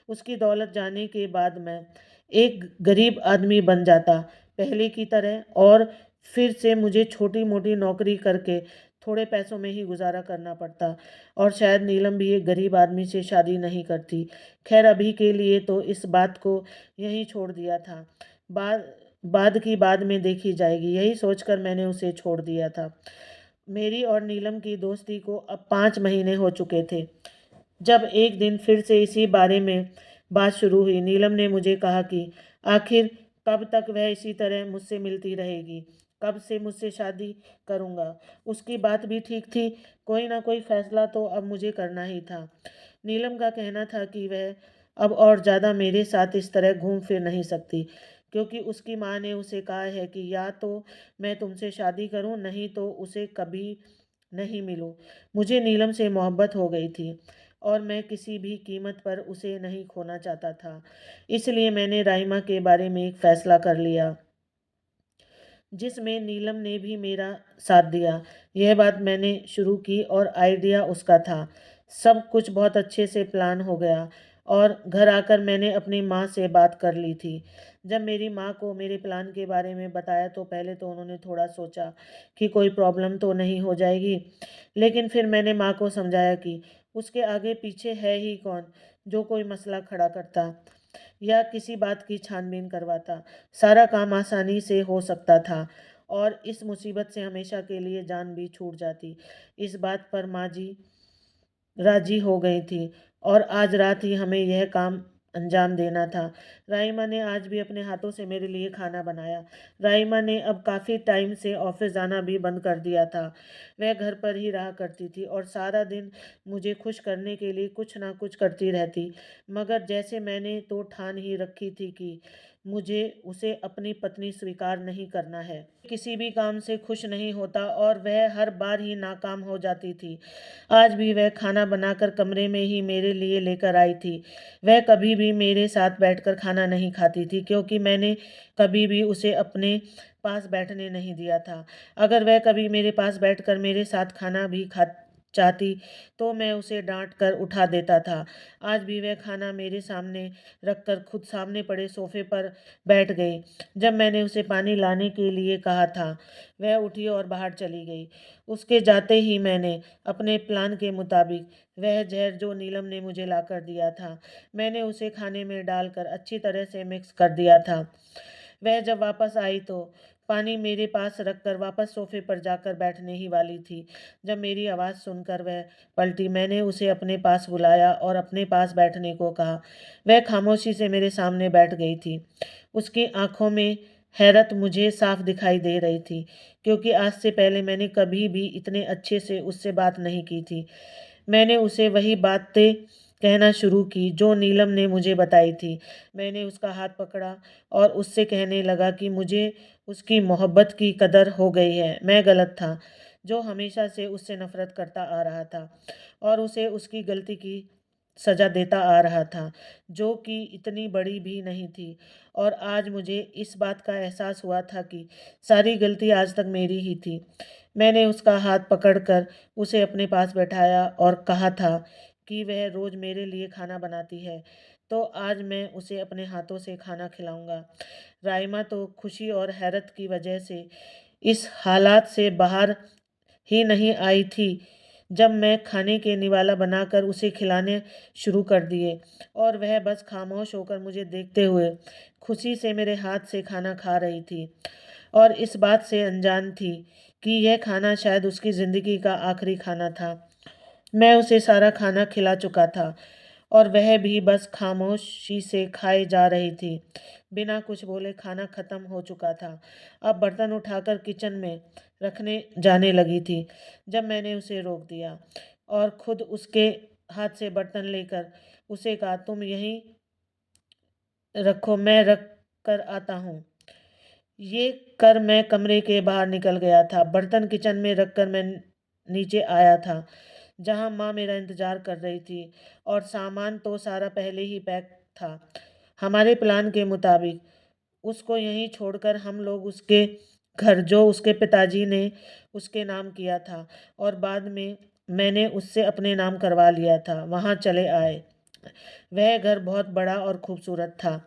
उसकी दौलत जाने के बाद मैं एक गरीब आदमी बन जाता पहले की तरह, और फिर से मुझे छोटी-मोटी नौकरी करके थोड़े पैसों में ही गुज़ारा करना पड़ता और शायद नीलम भी एक गरीब आदमी से शादी नहीं करती। ख़ैर अभी के लिए तो इस बात को यहीं छोड़ दिया था। बाद बाद की बाद में देखी जाएगी, यही सोचकर मैंने उसे छोड़ दिया था। मेरी और नीलम की दोस्ती को अब 5 महीने हो चुके थे। जब एक दिन फिर से इसी बारे में बात शुरू हुई, नीलम ने मुझे कहा कि आखिर कब तक वह इसी तरह मुझसे मिलती रहेगी, कब से मुझसे शादी करूँगा। उसकी बात भी ठीक थी, कोई ना कोई फैसला तो अब मुझे करना ही था। नीलम का कहना था कि वह अब और ज़्यादा मेरे साथ इस तरह घूम फिर नहीं सकती, क्योंकि उसकी माँ ने उसे कहा है कि या तो मैं तुमसे शादी करूं, नहीं तो उसे कभी नहीं मिलूं। मुझे नीलम से मोहब्बत हो गई थी और मैं किसी भी कीमत पर उसे नहीं खोना चाहता था। इसलिए मैंने राइमा के बारे में एक फ़ैसला कर लिया, जिसमें नीलम ने भी मेरा साथ दिया। यह बात मैंने शुरू की और आइडिया उसका था। सब कुछ बहुत अच्छे से प्लान हो गया और घर आकर मैंने अपनी माँ से बात कर ली थी। जब मेरी माँ को मेरे प्लान के बारे में बताया तो पहले तो उन्होंने थोड़ा सोचा कि कोई प्रॉब्लम तो नहीं हो जाएगी। लेकिन फिर मैंने माँ को समझाया कि उसके आगे पीछे है ही कौन जो कोई मसला खड़ा करता या किसी बात की छानबीन करवाता। सारा काम आसानी से हो सकता था और इस मुसीबत से हमेशा के लिए जान भी छूट जाती। इस बात पर माँ जी राजी हो गई थी और आज रात ही हमें यह काम अंजाम देना था। राइमा ने आज भी अपने हाथों से मेरे लिए खाना बनाया। राइमा ने अब काफ़ी टाइम से ऑफिस जाना भी बंद कर दिया था। वह घर पर ही रहा करती थी और सारा दिन मुझे खुश करने के लिए कुछ ना कुछ करती रहती। मगर जैसे मैंने तो ठान ही रखी थी कि मुझे उसे अपनी पत्नी स्वीकार नहीं करना है। किसी भी काम से खुश नहीं होता और वह हर बार ही नाकाम हो जाती थी। आज भी वह खाना बनाकर कमरे में ही मेरे लिए लेकर आई थी। वह कभी भी मेरे साथ बैठकर खाना नहीं खाती थी क्योंकि मैंने कभी भी उसे अपने पास बैठने नहीं दिया था। अगर वह कभी मेरे पास बैठकर मेरे साथ खाना भी खा चाहती तो मैं उसे डांट कर उठा देता था। आज भी वह खाना मेरे सामने रखकर खुद सामने पड़े सोफे पर बैठ गई। जब मैंने उसे पानी लाने के लिए कहा था वह उठी और बाहर चली गई। उसके जाते ही मैंने अपने प्लान के मुताबिक वह जहर जो नीलम ने मुझे लाकर दिया था मैंने उसे खाने में डालकर अच्छी तरह से मिक्स कर दिया था। वह जब वापस आई तो पानी मेरे पास रखकर वापस सोफे पर जाकर बैठने ही वाली थी। जब मेरी आवाज़ सुनकर वह पलटी मैंने उसे अपने पास बुलाया और अपने पास बैठने को कहा। वह खामोशी से मेरे सामने बैठ गई थी। उसकी आंखों में हैरत मुझे साफ दिखाई दे रही थी क्योंकि आज से पहले मैंने कभी भी इतने अच्छे से उससे बात नहीं की थी। मैंने उसे वही बातें कहना शुरू की जो नीलम ने मुझे बताई थी। मैंने उसका हाथ पकड़ा और उससे कहने लगा कि मुझे उसकी मोहब्बत की कदर हो गई है। मैं गलत था जो हमेशा से उससे नफरत करता आ रहा था और उसे उसकी गलती की सजा देता आ रहा था जो कि इतनी बड़ी भी नहीं थी। और आज मुझे इस बात का एहसास हुआ था कि सारी गलती आज तक मेरी ही थी। मैंने उसका हाथ पकड़कर उसे अपने पास बैठाया और कहा था कि वह रोज़ मेरे लिए खाना बनाती है तो आज मैं उसे अपने हाथों से खाना खिलाऊंगा। राइमा तो खुशी और हैरत की वजह से इस हालात से बाहर ही नहीं आई थी जब मैं खाने के निवाला बनाकर उसे खिलाने शुरू कर दिए और वह बस खामोश होकर मुझे देखते हुए खुशी से मेरे हाथ से खाना खा रही थी और इस बात से अनजान थी कि यह खाना शायद उसकी ज़िंदगी का आखिरी खाना था। मैं उसे सारा खाना खिला चुका था और वह भी बस खामोशी से खाए जा रही थी। बिना कुछ बोले खाना खत्म हो चुका था। अब बर्तन उठाकर किचन में रखने जाने लगी थी जब मैंने उसे रोक दिया और खुद उसके हाथ से बर्तन लेकर उसे कहा तुम यहीं रखो मैं रख कर आता हूँ। ये कर मैं कमरे के बाहर निकल गया था। बर्तन किचन में रखकर मैं नीचे आया था जहाँ माँ मेरा इंतज़ार कर रही थी और सामान तो सारा पहले ही पैक था। हमारे प्लान के मुताबिक उसको यहीं छोड़कर हम लोग उसके घर जो उसके पिताजी ने उसके नाम किया था और बाद में मैंने उससे अपने नाम करवा लिया था वहाँ चले आए। वह घर बहुत बड़ा और खूबसूरत था।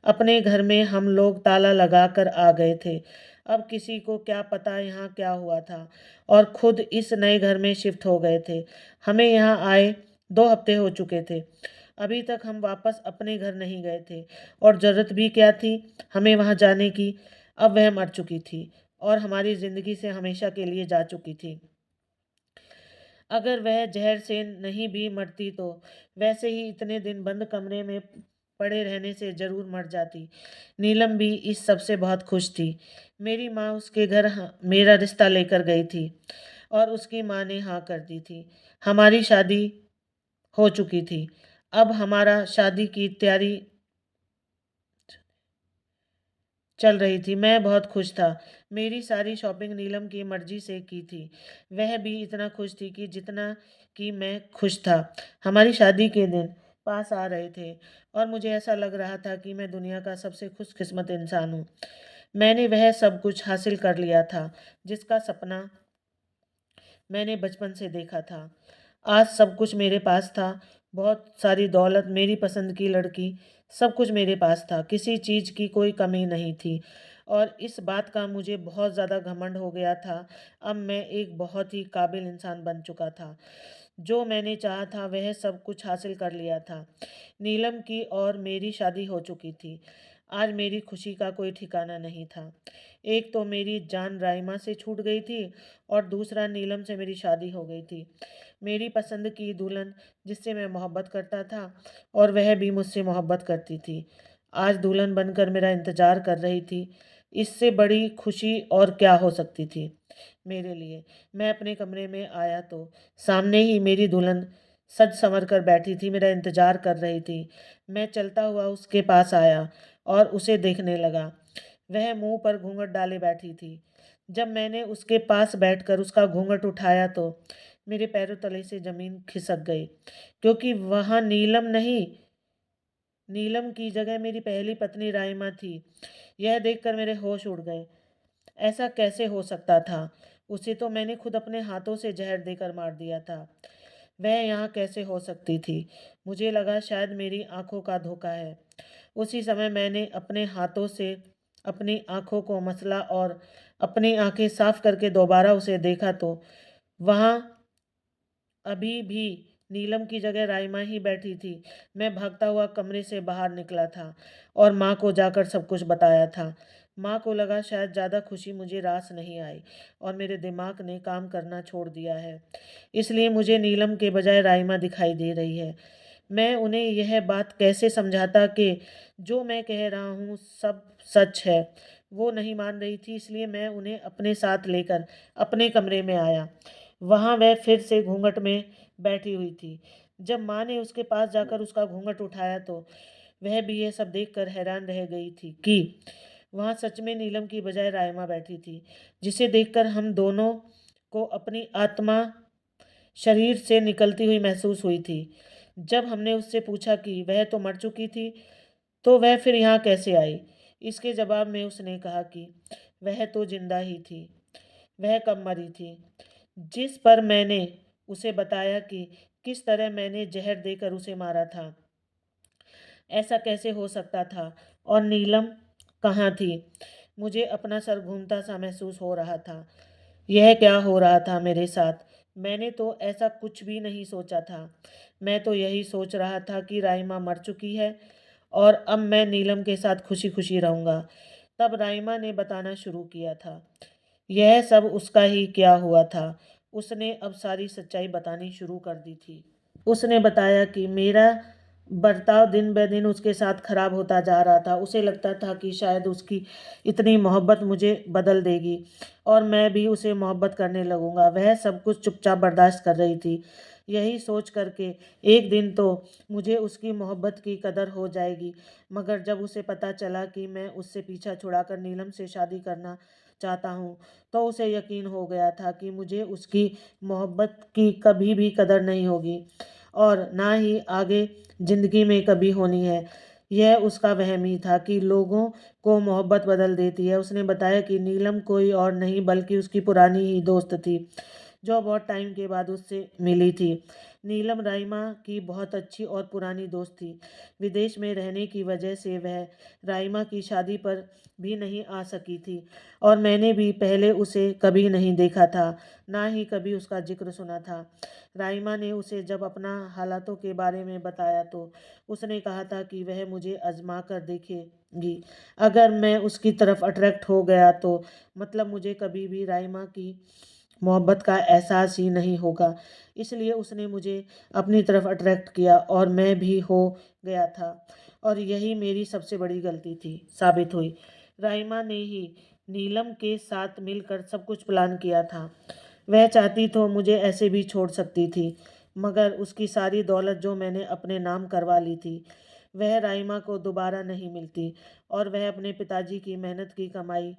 अपने घर में हम लोग ताला लगाकर आ गए थे। अब किसी को क्या पता यहाँ क्या हुआ था और खुद इस नए घर में शिफ्ट हो गए थे। हमें यहाँ आए 2 हफ्ते हो चुके थे। अभी तक हम वापस अपने घर नहीं गए थे और ज़रूरत भी क्या थी हमें वहाँ जाने की। अब वह मर चुकी थी और हमारी ज़िंदगी से हमेशा के लिए जा चुकी थी। अगर वह जहर से नहीं भी मरती तो वैसे ही इतने दिन बंद कमरे में पड़े रहने से ज़रूर मर जाती। नीलम भी इस सब से बहुत खुश थी। मेरी माँ उसके घर मेरा रिश्ता लेकर गई थी और उसकी माँ ने हाँ कर दी थी। हमारी शादी हो चुकी थी। अब हमारा शादी की तैयारी चल रही थी। मैं बहुत खुश था। मेरी सारी शॉपिंग नीलम की मर्ज़ी से की थी। वह भी इतना खुश थी कि जितना कि मैं खुश था। हमारी शादी के दिन पास आ रहे थे और मुझे ऐसा लग रहा था कि मैं दुनिया का सबसे खुशकिस्मत इंसान हूँ। मैंने वह सब कुछ हासिल कर लिया था जिसका सपना मैंने बचपन से देखा था। आज सब कुछ मेरे पास था। बहुत सारी दौलत, मेरी पसंद की लड़की, सब कुछ मेरे पास था। किसी चीज़ की कोई कमी नहीं थी और इस बात का मुझे बहुत ज़्यादा घमंड हो गया था। अब मैं एक बहुत ही काबिल इंसान बन चुका था। जो मैंने चाहा था वह सब कुछ हासिल कर लिया था। नीलम की और मेरी शादी हो चुकी थी। आज मेरी खुशी का कोई ठिकाना नहीं था। एक तो मेरी जान राइमा से छूट गई थी और दूसरा नीलम से मेरी शादी हो गई थी। मेरी पसंद की दुल्हन जिससे मैं मोहब्बत करता था और वह भी मुझसे मोहब्बत करती थी, आज दुल्हन बनकर मेरा इंतज़ार कर रही थी। इससे बड़ी खुशी और क्या हो सकती थी मेरे लिए। मैं अपने कमरे में आया तो सामने ही मेरी दुल्हन सज संवर कर बैठी थी, मेरा इंतज़ार कर रही थी। मैं चलता हुआ उसके पास आया और उसे देखने लगा। वह मुंह पर घूंघट डाले बैठी थी। जब मैंने उसके पास बैठकर उसका घूंघट उठाया तो मेरे पैरों तले से ज़मीन खिसक गई, क्योंकि वहाँ नीलम नहीं, नीलम की जगह मेरी पहली पत्नी राइमा थी। यह देखकर मेरे होश उड़ गए। ऐसा कैसे हो सकता था? उसे तो मैंने खुद अपने हाथों से जहर देकर मार दिया था। वह यहाँ कैसे हो सकती थी? मुझे लगा शायद मेरी आंखों का धोखा है। उसी समय मैंने अपने हाथों से अपनी आंखों को मसला और अपनी आंखें साफ करके दोबारा उसे देखा तो वहाँ अभी भी नीलम की जगह राइमा ही बैठी थी। मैं भागता हुआ कमरे से बाहर निकला था और माँ को जाकर सब कुछ बताया था। माँ को लगा शायद ज़्यादा खुशी मुझे रास नहीं आई और मेरे दिमाग ने काम करना छोड़ दिया है, इसलिए मुझे नीलम के बजाय राइमा दिखाई दे रही है। मैं उन्हें यह बात कैसे समझाता कि जो मैं कह रहा हूँ सब सच है। वो नहीं मान रही थी, इसलिए मैं उन्हें अपने साथ लेकर अपने कमरे में आया। वहाँ वह फिर से घूंघट में बैठी हुई थी। जब माँ ने उसके पास जाकर उसका घूंघट उठाया तो वह भी यह सब देखकर हैरान रह गई थी कि वहाँ सच में नीलम की बजाय राइमा बैठी थी, जिसे देखकर हम दोनों को अपनी आत्मा शरीर से निकलती हुई महसूस हुई थी। जब हमने उससे पूछा कि वह तो मर चुकी थी, तो वह फिर यहाँ कैसे आई? इसके जवाब में उसने कहा कि वह तो जिंदा ही थी। वह कब मरी थी? जिस पर मैंने उसे बताया कि किस तरह मैंने जहर देकर उसे मारा था। ऐसा कैसे हो सकता था? और नीलम कहाँ थी? मुझे अपना सर घूमता सा महसूस हो रहा था। यह क्या हो रहा था मेरे साथ? मैंने तो ऐसा कुछ भी नहीं सोचा था। मैं तो यही सोच रहा था कि राइमा मर चुकी है और अब मैं नीलम के साथ खुशी खुशी रहूँगा। तब राइमा ने बताना शुरू किया था। यह सब उसका ही क्या हुआ था। उसने अब सारी सच्चाई बतानी शुरू कर दी थी। उसने बताया कि मेरा बर्ताव दिन ब दिन उसके साथ खराब होता जा रहा था। उसे लगता था कि शायद उसकी इतनी मोहब्बत मुझे बदल देगी और मैं भी उसे मोहब्बत करने लगूंगा। वह सब कुछ चुपचाप बर्दाश्त कर रही थी। यही सोच करके एक दिन तो मुझे उसकी मोहब्बत की कदर हो जाएगी, मगर जब उसे पता चला कि मैं उससे पीछा छुड़ाकर नीलम से शादी करना चाहता हूँ, तो उसे यकीन हो गया था कि मुझे उसकी मोहब्बत की कभी भी कदर नहीं होगी और ना ही आगे ज़िंदगी में कभी होनी है। यह उसका वहम ही था कि लोगों को मोहब्बत बदल देती है। उसने बताया कि नीलम कोई और नहीं बल्कि उसकी पुरानी ही दोस्त थी, जो बहुत टाइम के बाद उससे मिली थी। नीलम राइमा की बहुत अच्छी और पुरानी दोस्त थी। विदेश में रहने की वजह से वह राइमा की शादी पर भी नहीं आ सकी थी और मैंने भी पहले उसे कभी नहीं देखा था, ना ही कभी उसका जिक्र सुना था। राइमा ने उसे जब अपना हालातों के बारे में बताया तो उसने कहा था कि वह मुझे आजमा कर देखेगी। अगर मैं उसकी तरफ अट्रैक्ट हो गया तो मतलब मुझे कभी भी राइमा की मोहब्बत का एहसास ही नहीं होगा। इसलिए उसने मुझे अपनी तरफ अट्रैक्ट किया और मैं भी हो गया था और यही मेरी सबसे बड़ी गलती थी साबित हुई। राइमा ने ही नीलम के साथ मिलकर सब कुछ प्लान किया था। वह चाहती तो मुझे ऐसे भी छोड़ सकती थी, मगर उसकी सारी दौलत जो मैंने अपने नाम करवा ली थी वह राइमा को दोबारा नहीं मिलती और वह अपने पिताजी की मेहनत की कमाई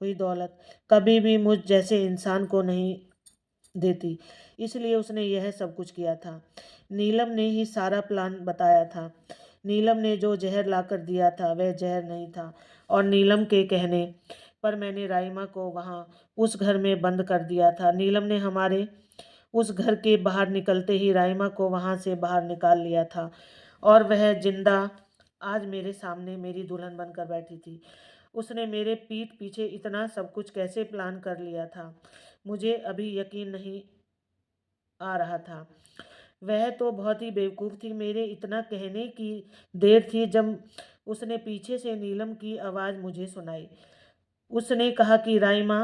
हुई दौलत कभी भी मुझ जैसे इंसान को नहीं देती। इसलिए उसने यह सब कुछ किया था। नीलम ने ही सारा प्लान बताया था। नीलम ने जो जहर लाकर दिया था वह जहर नहीं था और नीलम के कहने पर मैंने राइमा को वहाँ उस घर में बंद कर दिया था। नीलम ने हमारे उस घर के बाहर निकलते ही राइमा को वहाँ से बाहर निकाल लिया था और वह जिंदा आज मेरे सामने मेरी दुल्हन बनकर बैठी थी। उसने मेरे पीठ पीछे इतना सब कुछ कैसे प्लान कर लिया था, मुझे अभी यकीन नहीं आ रहा था। वह तो बहुत ही बेवकूफ़ थी। मेरे इतना कहने की देर थी जब उसने पीछे से नीलम की आवाज़ मुझे सुनाई। उसने कहा कि राइमा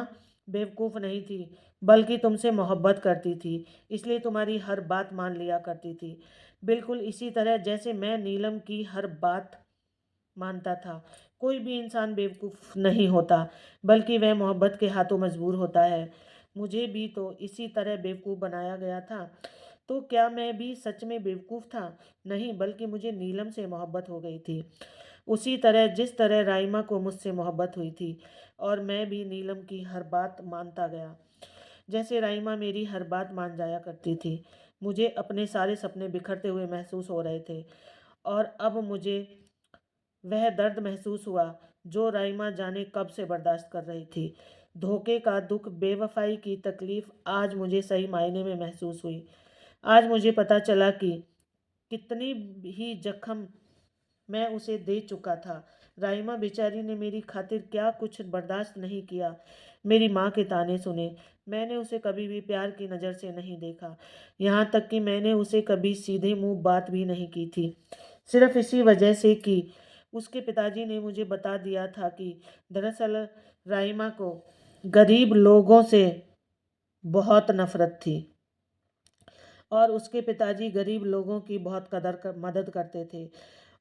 बेवकूफ़ नहीं थी, बल्कि तुमसे मोहब्बत करती थी, इसलिए तुम्हारी हर बात मान लिया करती थी। बिल्कुल इसी तरह जैसे मैं नीलम की हर बात मानता था। कोई भी इंसान बेवकूफ़ नहीं होता, बल्कि वह मोहब्बत के हाथों मजबूर होता है। मुझे भी तो इसी तरह बेवकूफ़ बनाया गया था। तो क्या मैं भी सच में बेवकूफ़ था? नहीं, बल्कि मुझे नीलम से मोहब्बत हो गई थी। उसी तरह जिस तरह राइमा को मुझसे मोहब्बत हुई थी, और मैं भी नीलम की हर बात मानता गया। जैसे राइमा मेरी हर बात मान जाया करती थी। मुझे अपने सारे सपने बिखरते हुए महसूस हो रहे थे, और अब मुझे वह दर्द महसूस हुआ जो राइमा जाने कब से बर्दाश्त कर रही थी। धोखे का दुख, बेवफाई की तकलीफ आज मुझे सही मायने में महसूस हुई। आज मुझे पता चला कि कितनी ही जख्म मैं उसे दे चुका था। राइमा बेचारी ने मेरी खातिर क्या कुछ बर्दाश्त नहीं किया। मेरी माँ के ताने सुने। मैंने उसे कभी भी प्यार की नज़र से नहीं देखा। यहाँ तक कि मैंने उसे कभी सीधे मुंह बात भी नहीं की थी। सिर्फ इसी वजह से कि उसके पिताजी ने मुझे बता दिया था कि दरअसल राइमा को गरीब लोगों से बहुत नफरत थी, और उसके पिताजी गरीब लोगों की बहुत मदद करते थे,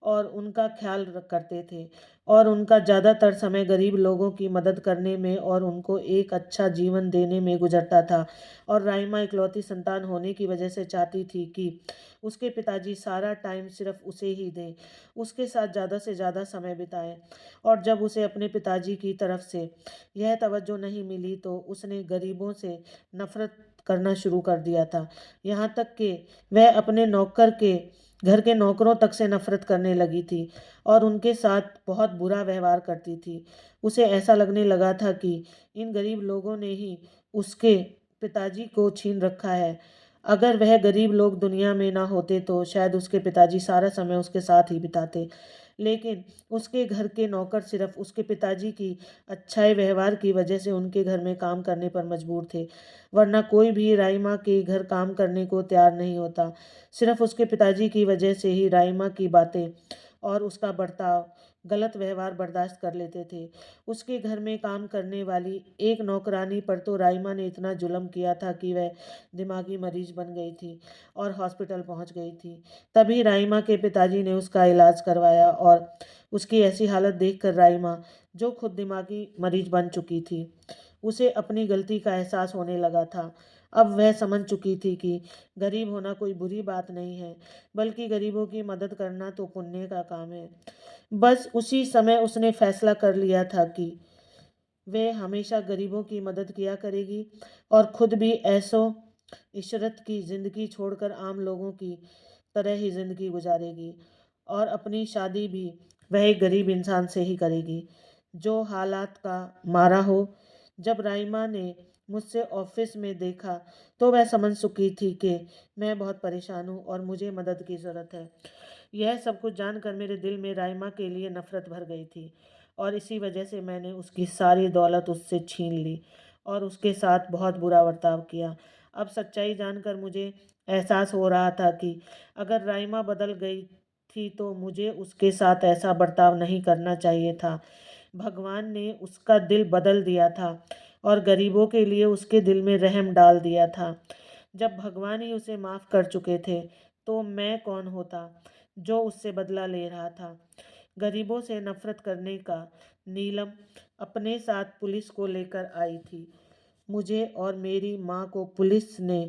और उनका ख्याल करते थे, और उनका ज़्यादातर समय गरीब लोगों की मदद करने में और उनको एक अच्छा जीवन देने में गुजरता था। और राइमा इकलौती संतान होने की वजह से चाहती थी कि उसके पिताजी सारा टाइम सिर्फ उसे ही दें, उसके साथ ज़्यादा से ज़्यादा समय बिताएं। और जब उसे अपने पिताजी की तरफ से यह तवज्जो नहीं मिली तो उसने गरीबों से नफरत करना शुरू कर दिया था। यहाँ तक कि वह अपने नौकर के घर के नौकरों तक से नफरत करने लगी थी, और उनके साथ बहुत बुरा व्यवहार करती थी। उसे ऐसा लगने लगा था कि इन गरीब लोगों ने ही उसके पिताजी को छीन रखा है। अगर वह गरीब लोग दुनिया में ना होते तो शायद उसके पिताजी सारा समय उसके साथ ही बिताते। लेकिन उसके घर के नौकर सिर्फ उसके पिताजी की अच्छाई व्यवहार की वजह से उनके घर में काम करने पर मजबूर थे, वरना कोई भी राइमा के घर काम करने को तैयार नहीं होता। सिर्फ उसके पिताजी की वजह से ही राइमा की बातें और उसका बर्ताव, गलत व्यवहार बर्दाश्त कर लेते थे। उसके घर में काम करने वाली एक नौकरानी पर तो राइमा ने इतना जुल्म किया था कि वह दिमागी मरीज बन गई थी और हॉस्पिटल पहुंच गई थी। तभी राइमा के पिताजी ने उसका इलाज करवाया, और उसकी ऐसी हालत देखकर राइमा, जो खुद दिमागी मरीज बन चुकी थी, उसे अपनी गलती का एहसास होने लगा था। अब वह समझ चुकी थी कि गरीब होना कोई बुरी बात नहीं है, बल्कि गरीबों की मदद करना तो पुण्य का काम है। बस उसी समय उसने फैसला कर लिया था कि वह हमेशा गरीबों की मदद किया करेगी, और खुद भी ऐसो इशरत की ज़िंदगी छोड़कर आम लोगों की तरह ही ज़िंदगी गुजारेगी, और अपनी शादी भी वह एक गरीब इंसान से ही करेगी जो हालात का मारा हो। जब राइमा ने मुझसे ऑफिस में देखा तो वह समझ चुकी थी कि मैं बहुत परेशान हूँ और मुझे मदद की ज़रूरत है। यह सब कुछ जानकर मेरे दिल में राइमा के लिए नफ़रत भर गई थी, और इसी वजह से मैंने उसकी सारी दौलत उससे छीन ली और उसके साथ बहुत बुरा बर्ताव किया। अब सच्चाई जानकर मुझे एहसास हो रहा था कि अगर राइमा बदल गई थी तो मुझे उसके साथ ऐसा बर्ताव नहीं करना चाहिए था। भगवान ने उसका दिल बदल दिया था और गरीबों के लिए उसके दिल में रहम डाल दिया था। जब भगवान ही उसे माफ़ कर चुके थे तो मैं कौन होता जो उससे बदला ले रहा था। गरीबों से नफरत करने का नीलम अपने साथ पुलिस को लेकर आई थी। मुझे और मेरी माँ को पुलिस ने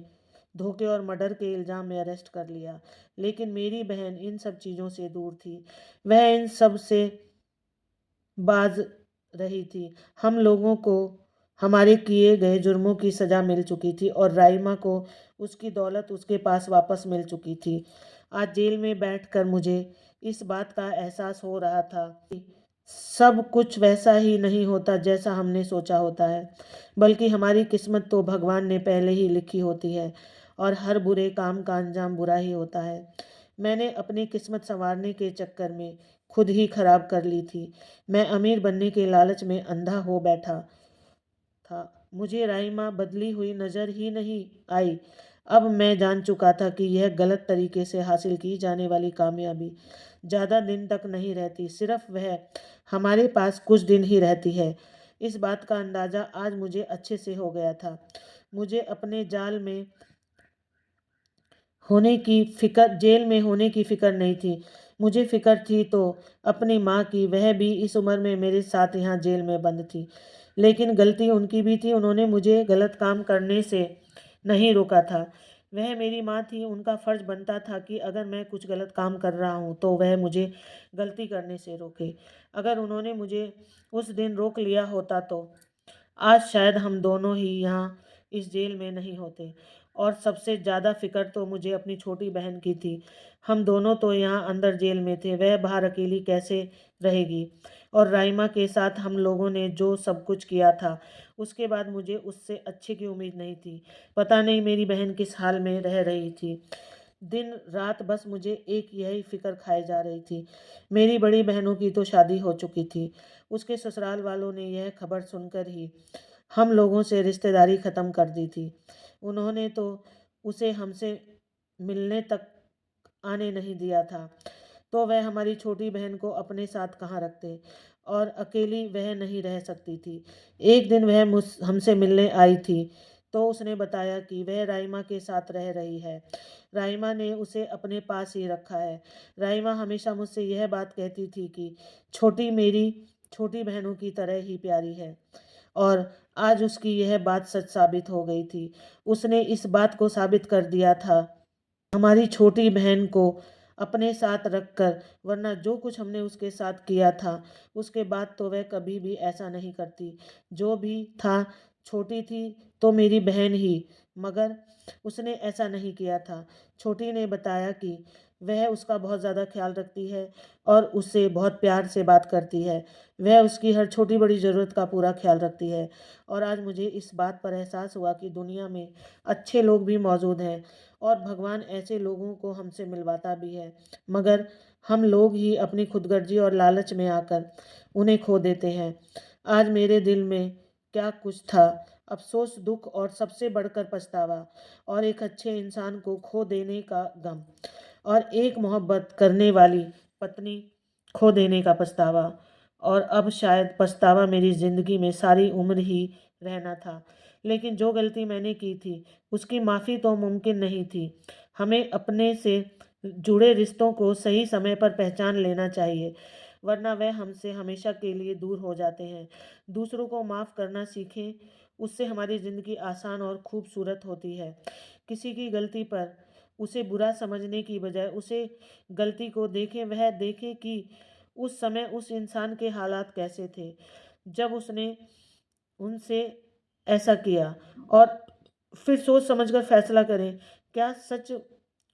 धोखे और मर्डर के इल्ज़ाम में अरेस्ट कर लिया, लेकिन मेरी बहन इन सब चीज़ों से दूर थी। वह इन सब से बाज रही थी। हम लोगों को हमारे किए गए जुर्मों की सज़ा मिल चुकी थी, और राइमा को उसकी दौलत उसके पास वापस मिल चुकी थी। आज जेल में बैठकर मुझे इस बात का एहसास हो रहा था कि सब कुछ वैसा ही नहीं होता जैसा हमने सोचा होता है, बल्कि हमारी किस्मत तो भगवान ने पहले ही लिखी होती है, और हर बुरे काम का अंजाम बुरा ही होता है। मैंने अपनी किस्मत संवारने के चक्कर में खुद ही खराब कर ली थी। मैं अमीर बनने के लालच में अंधा हो बैठा था। मुझे राइमा बदली हुई नज़र ही नहीं आई। अब मैं जान चुका था कि यह गलत तरीके से हासिल की जाने वाली कामयाबी ज़्यादा दिन तक नहीं रहती, सिर्फ वह हमारे पास कुछ दिन ही रहती है। इस बात का अंदाज़ा आज मुझे अच्छे से हो गया था। मुझे अपने जेल में होने की फ़िक्र नहीं थी। मुझे फ़िक्र थी तो अपनी माँ की, वह भी इस उम्र में मेरे साथ यहाँ जेल में बंद थी। लेकिन गलती उनकी भी थी, उन्होंने मुझे गलत काम करने से नहीं रोका था। वह मेरी माँ थी, उनका फ़र्ज़ बनता था कि अगर मैं कुछ गलत काम कर रहा हूँ तो वह मुझे गलती करने से रोके। अगर उन्होंने मुझे उस दिन रोक लिया होता तो आज शायद हम दोनों ही यहाँ इस जेल में नहीं होते। और सबसे ज़्यादा फ़िक्र तो मुझे अपनी छोटी बहन की थी। हम दोनों तो यहाँ अंदर जेल में थे, वह बाहर अकेली कैसे रहेगी। और राइमा के साथ हम लोगों ने जो सब कुछ किया था, उसके बाद मुझे उससे अच्छे की उम्मीद नहीं थी। पता नहीं मेरी बहन किस हाल में रह रही थी। दिन रात बस मुझे एक यही फ़िक्र खाए जा रही थी। मेरी बड़ी बहनों की तो शादी हो चुकी थी। उसके ससुराल वालों ने यह खबर सुनकर ही हम लोगों से रिश्तेदारी ख़त्म कर दी थी। उन्होंने तो उसे हमसे मिलने तक आने नहीं दिया था। तो वह हमारी छोटी बहन को अपने साथ कहाँ रखते, और अकेली वह नहीं रह सकती थी। एक दिन वह हमसे मिलने आई थी तो उसने बताया कि वह राइमा के साथ रह रही है। राइमा ने उसे अपने पास ही रखा है। राइमा हमेशा मुझसे यह बात कहती थी कि छोटी मेरी छोटी बहनों की तरह ही प्यारी है, और आज उसकी यह बात सच साबित हो गई थी। उसने इस बात को साबित कर दिया था हमारी छोटी बहन को अपने साथ रखकर, वरना जो कुछ हमने उसके साथ किया था उसके बाद तो वह कभी भी ऐसा नहीं करती। जो भी था, छोटी थी तो मेरी बहन ही, मगर उसने ऐसा नहीं किया था। छोटी ने बताया कि वह उसका बहुत ज़्यादा ख्याल रखती है और उससे बहुत प्यार से बात करती है। वह उसकी हर छोटी बड़ी ज़रूरत का पूरा ख्याल रखती है। और आज मुझे इस बात पर एहसास हुआ कि दुनिया में अच्छे लोग भी मौजूद हैं, और भगवान ऐसे लोगों को हमसे मिलवाता भी है, मगर हम लोग ही अपनी खुदगर्जी और लालच में आकर उन्हें खो देते हैं। आज मेरे दिल में क्या कुछ था, अफसोस, दुख और सबसे बढ़कर पछतावा, और एक अच्छे इंसान को खो देने का गम, और एक मोहब्बत करने वाली पत्नी खो देने का पछतावा। और अब शायद पछतावा मेरी ज़िंदगी में सारी उम्र ही रहना था। लेकिन जो गलती मैंने की थी उसकी माफ़ी तो मुमकिन नहीं थी। हमें अपने से जुड़े रिश्तों को सही समय पर पहचान लेना चाहिए, वरना वह हमसे हमेशा के लिए दूर हो जाते हैं। दूसरों को माफ़ करना सीखें, उससे हमारी ज़िंदगी आसान और खूबसूरत होती है। किसी की गलती पर उसे बुरा समझने की बजाय उसे गलती को देखें, वह देखें कि उस समय उस इंसान के हालात कैसे थे जब उसने उनसे ऐसा किया, और फिर सोच समझकर फैसला करें, क्या सच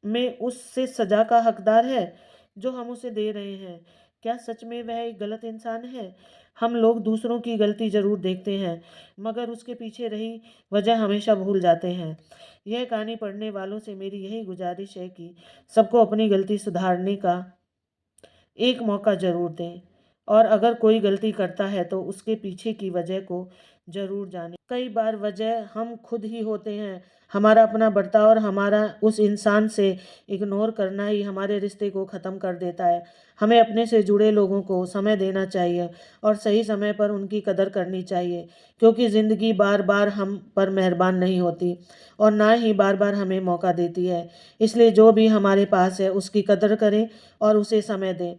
में उससे सज़ा का हकदार है जो हम उसे दे रहे हैं? क्या सच में वह एक गलत इंसान है? हम लोग दूसरों की गलती ज़रूर देखते हैं, मगर उसके पीछे रही वजह हमेशा भूल जाते हैं। यह कहानी पढ़ने वालों से मेरी यही गुजारिश है कि सबको अपनी गलती सुधारने का एक मौका ज़रूर दें, और अगर कोई गलती करता है तो उसके पीछे की वजह को ज़रूर जानें। कई बार वजह हम खुद ही होते हैं। हमारा अपना बर्ताव और हमारा उस इंसान से इग्नोर करना ही हमारे रिश्ते को ख़त्म कर देता है। हमें अपने से जुड़े लोगों को समय देना चाहिए और सही समय पर उनकी कदर करनी चाहिए, क्योंकि ज़िंदगी बार बार हम पर मेहरबान नहीं होती और ना ही बार बार हमें मौका देती है। इसलिए जो भी हमारे पास है उसकी कदर करें और उसे समय दें।